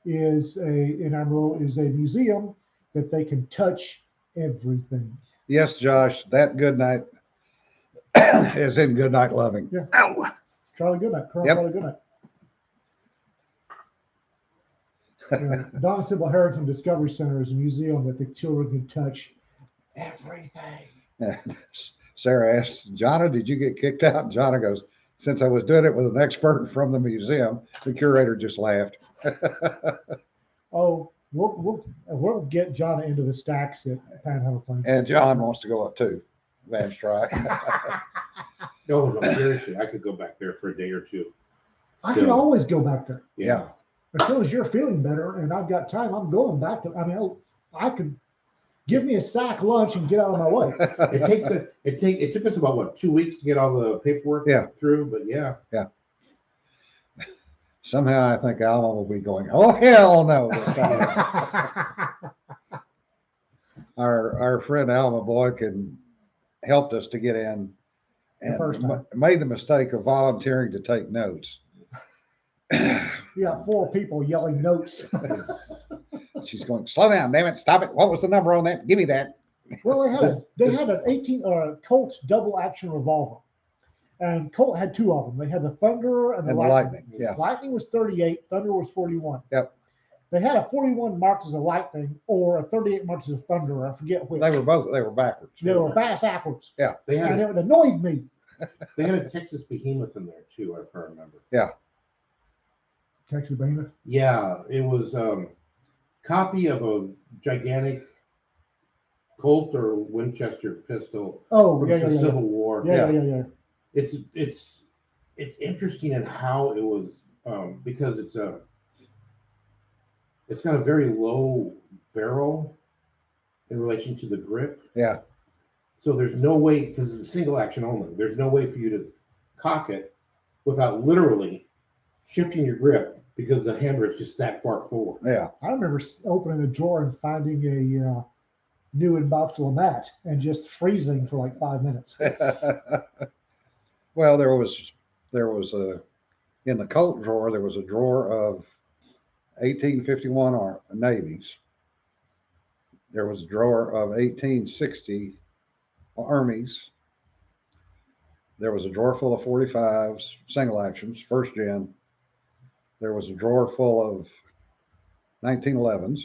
in Amarillo is a museum that they can touch everything. Yes, Josh, that good night is in good night loving. Yeah. Ow. Charlie Goodnight, Colonel Yep. Charlie Goodnight. Don Sybil Harrington Discovery Center is a museum that the children can touch everything. Sarah asked, Jonna, did you get kicked out? And Jonna goes, since I was doing it with an expert from the museum, the curator just laughed. Oh, we'll get Jonna into the stacks at Panhandle Plains. And John wants to go up too, Van Strike. No, seriously, I could go back there for a day or two. I can Still, always go back there. Yeah. As soon as you're feeling better and I've got time, I'm going back to. I mean, I could give me a sack lunch and get out of my way. It took us about what 2 weeks to get all the paperwork Yeah. through, but yeah. Somehow I think Alma will be going, oh, hell no. Our friend Alma Boykin helped us to get in The first time. and made the mistake of volunteering to take notes. You got 4 people yelling notes. She's going, slow down, damn it, stop it. What was the number on that? Give me that. Well, they had an 18 or a Colt double action revolver, and Colt had 2 of them. They had the Thunderer and the And the Lightning. lightning, yeah. Lightning was 38, Thunder was 41. Yep. They had a 41 marked as a Lightning or a 38 marked as a Thunderer. I forget which. They were backwards. They were backwards, They and had it annoyed me. they had a Texas Behemoth in there too, if I remember. Texas Behemoth. Yeah, it was copy of a gigantic Colt or Winchester pistol Oh, from yeah, the yeah. Civil War. Yeah. It's interesting in how it was because it's got a very low barrel in relation to the grip. Yeah. So there's no way, because it's a single action only, there's no way for you to cock it without literally shifting your grip because the hammer is just that far forward. Yeah. I remember opening a drawer and finding a new Inboxable mat and just freezing for like 5 minutes. Well, there was in the Colt drawer, there was a drawer of 1851 Navies. There was a drawer of 1860 Armies. There was a drawer full of 45s, single actions, first gen. There was a drawer full of 1911s.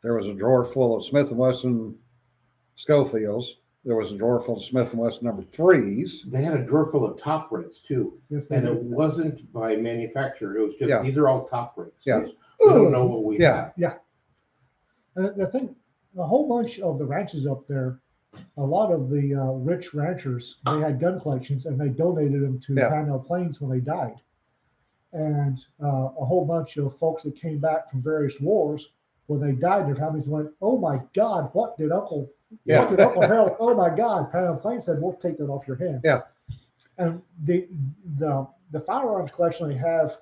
There was a drawer full of Smith & Wesson Schofields. There was a drawer full of Smith & Wesson number 3s. They had a drawer full of top rates too, Yes, they and it did. wasn't by manufacturer. It was just Yeah. these are all top rates. Yeah. We don't know what we Yeah. have. The thing, a whole bunch of the ranches up there, a lot of the rich ranchers, they had gun collections and they donated them to Yeah. Panhandle Plains when they died. And a whole bunch of folks that came back from various wars, when they died, their families went, "Oh my God, what did Uncle Yeah. What did Uncle Harold? Oh my God!" Panhandle Plains said, "We'll take that off your hands." Yeah. And the firearms collection they have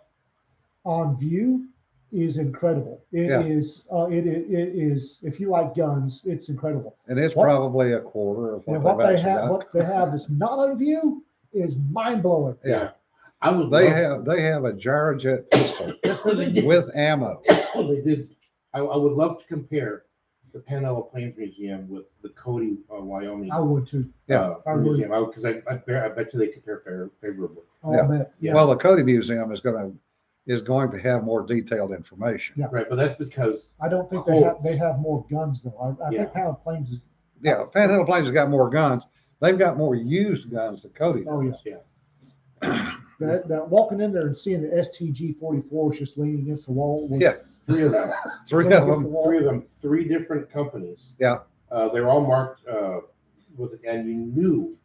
on view is incredible. It Yeah. is. It is. If you like guns, it's incredible. And it's What- probably a quarter of And what what they've they actually have, got. what they have that's not on view is mind blowing. Yeah. I would. They love- have a Gyrojet pistol Yes, they do. with ammo. They did. I would love to compare the Panhandle Plains Museum with the Cody, Wyoming I would too. Yeah. I would. museum. Because I bet you they compare favorably. I'll Yeah. bet. Yeah. Well, the Cody Museum is going to have more detailed information. Yeah. Right, but that's because I don't think Colts. they have more guns though. I Yeah. think Panhandle Plains is. Yeah, Panhandle Plains has got more guns. They've got more used guns than Cody does. Oh yeah. Yeah. That walking in there and seeing the STG 44s just leaning against the wall. Was, Yeah. three of them, Three leaning of against them. the wall. three different companies. Yeah. They're all marked with, and you knew,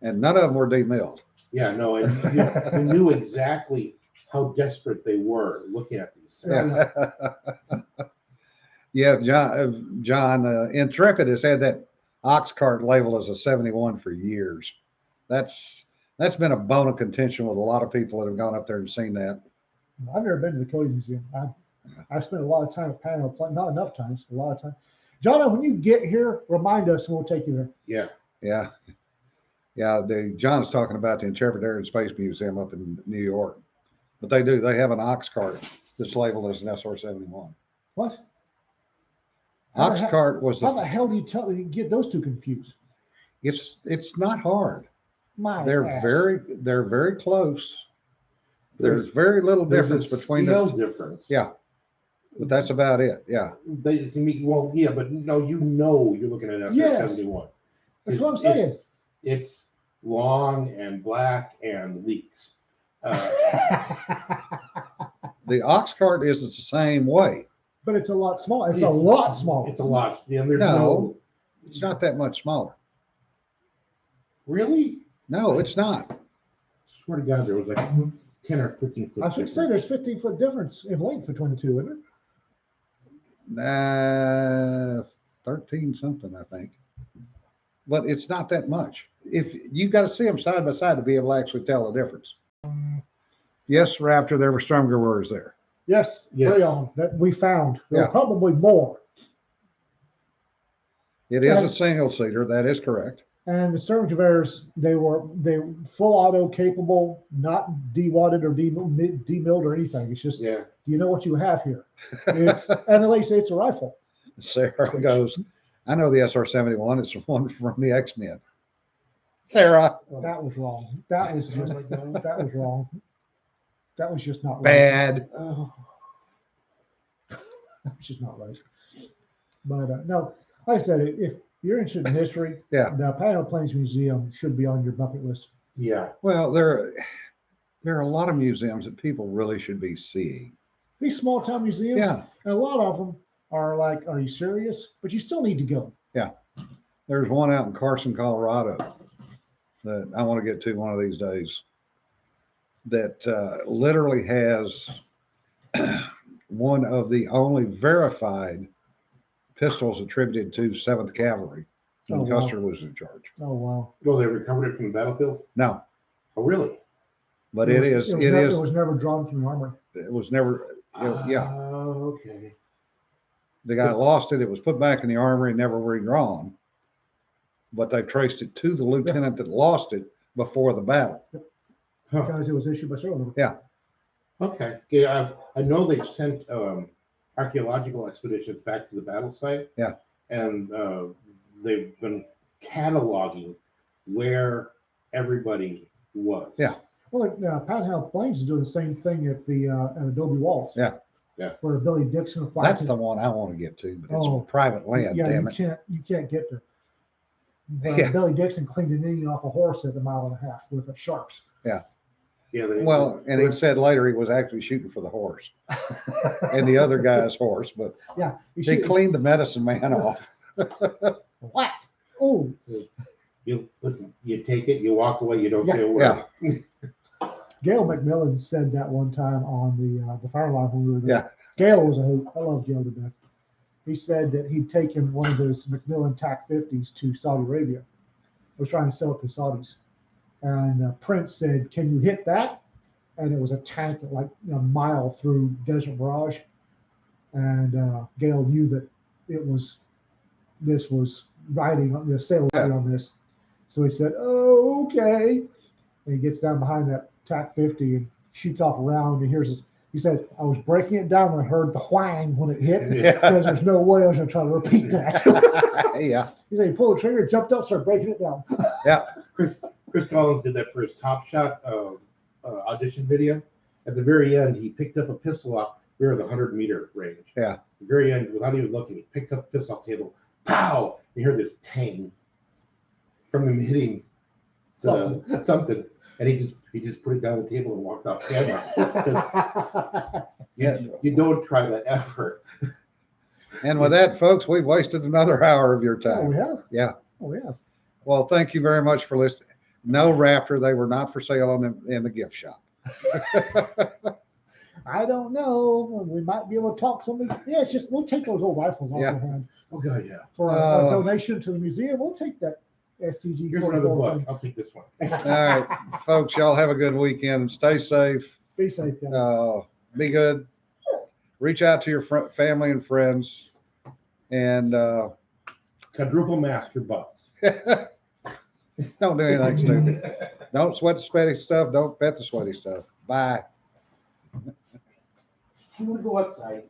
And none of them were demilled. yeah, no, and you knew exactly how desperate they were looking at these. Yeah. Yeah, John, Intrepid has had that ox cart labeled as a 71 for years. That's been a bone of contention with a lot of people that have gone up there and seen that. I've never been to the Cody Museum. I spent a lot of time at Panhandle Plains, not enough times, a lot of time. John, when you get here, remind us and we'll take you there. Yeah. Yeah. Yeah, John's talking about the Intrepid Air and Space Museum up in New York. But they have an ox cart that's labeled as an SR-71. What? How the Ox heck- cart was How the hell do you get those two confused? it's not hard. My They're ass. very close. There's very little There's a difference between scale the, difference. yeah, but that's about it. Yeah. They to me, well, yeah, but no, you know, you're looking at an Yes. SR-71. That's what I'm saying. It's long and black and leaks. The ox cart is the same way. But it's a lot smaller. It's a lot smaller. It's a lot. Yeah, there's No. no. It's not that much smaller. Really? No, it's not. Swear to God, there was like 10 or 15 foot. I should say there's 15-foot difference in length between the two, isn't there? 13 something, I think. But it's not that much. If you got to see them side by side to be able to actually tell the difference. Yes, Raptor, there were stronger words there. Yes, Yes. 3 of them that we found. There Yeah. were probably more. It is a And- single seater. That is correct. And the Sturmgewehren, they full auto capable, not dewadded or demilled or anything. It's just, Yeah. you know what you have here. It's, and at least it's a rifle. Sarah goes, I know the SR-71. It's the one from the X-Men. Sarah, That was wrong. That was just like, that was wrong. That was just not right. bad. Oh. That was just not right. But no, like I said, if you're interested in history, Yeah. the Panhandle Plains Museum should be on your bucket list. Yeah. Well, there are a lot of museums that people really should be seeing. These small town museums, Yeah. and a lot of them are like, are you serious? But you still need to go. There's one out in Carson, Colorado that I want to get to one of these days that literally has one of the only verified pistols attributed to 7th Cavalry when Oh, wow. Custer was in charge. Oh, wow. Well, they recovered it from the battlefield. No, Oh, really? but it was never drawn from the armory. it was never, yeah. Oh, okay. The guy lost it. It was put back in the armory and never redrawn. But they traced it to the lieutenant that lost it before the battle. Huh. Because it was issued by Sterling. Okay. Yeah, I know they've sent archaeological expeditions back to the battle site. Yeah. And they've been cataloging where everybody was. Yeah. Well, Panhandle Plains is doing the same thing at the at Adobe Walls. Yeah. Yeah. Where Billy Dixon acquired That's it. the one I want to get to, but it's Oh. private land, Yeah, damn it. you can't get there. But Yeah. Billy Dixon cleaned an Indian off a horse at a mile and a half with a sharps. Yeah. Well, and he said later he was actually shooting for the horse and the other guy's horse, but Yeah, they cleaned the medicine man off. What? Oh, You listen. You take it. You walk away. You don't say a word. Yeah. Gail McMillan said that one time on the fire line when we were there. Yeah. Gail was a hoot. I love Gail to death. He said that he'd taken one of his McMillan TAC 50s to Saudi Arabia. Was trying to sell it to Saudis. And Prince said, "Can you hit that?" And it was a tank at like a mile through Desert Barrage. And Gail knew that this was riding on the sail riding on this. So he said, "Oh, okay." And he gets down behind that TAC 50 and shoots off a round. And here's this. He said, "I was breaking it down and I heard the whang when it hit Yeah. because there's no way I was going to try to repeat that." Yeah. He said he pulled the trigger, jumped up, started breaking it down. Chris Collins did that for his Top Shot audition video. At the very end, he picked up a pistol off. We were at the 100-meter range. Yeah. At the very end, without even looking, he picked up the pistol off the table. Pow! You hear this tang from him hitting something, and he just put it down the table and walked off camera. You don't try that ever. And with that, folks, we've wasted another hour of your Oh, we time. have. Yeah. Oh, we have. Well, thank you very much for listening. No Raptor, they were not for sale in the gift shop. I don't know. We might be able to talk somebody. Yeah, it's just we'll take those old rifles off Yeah. their hand Oh God, yeah. for a donation to the museum. We'll take that STG. Here's 44 another book. thing. I'll take this one. All right, folks, y'all have a good weekend and stay safe. Be safe, guys. Be good. Reach out to your family and friends. And Quadruple mask your butts. don't do anything stupid. Don't sweat the sweaty stuff. Don't pet the sweaty stuff. Bye. You want to go outside?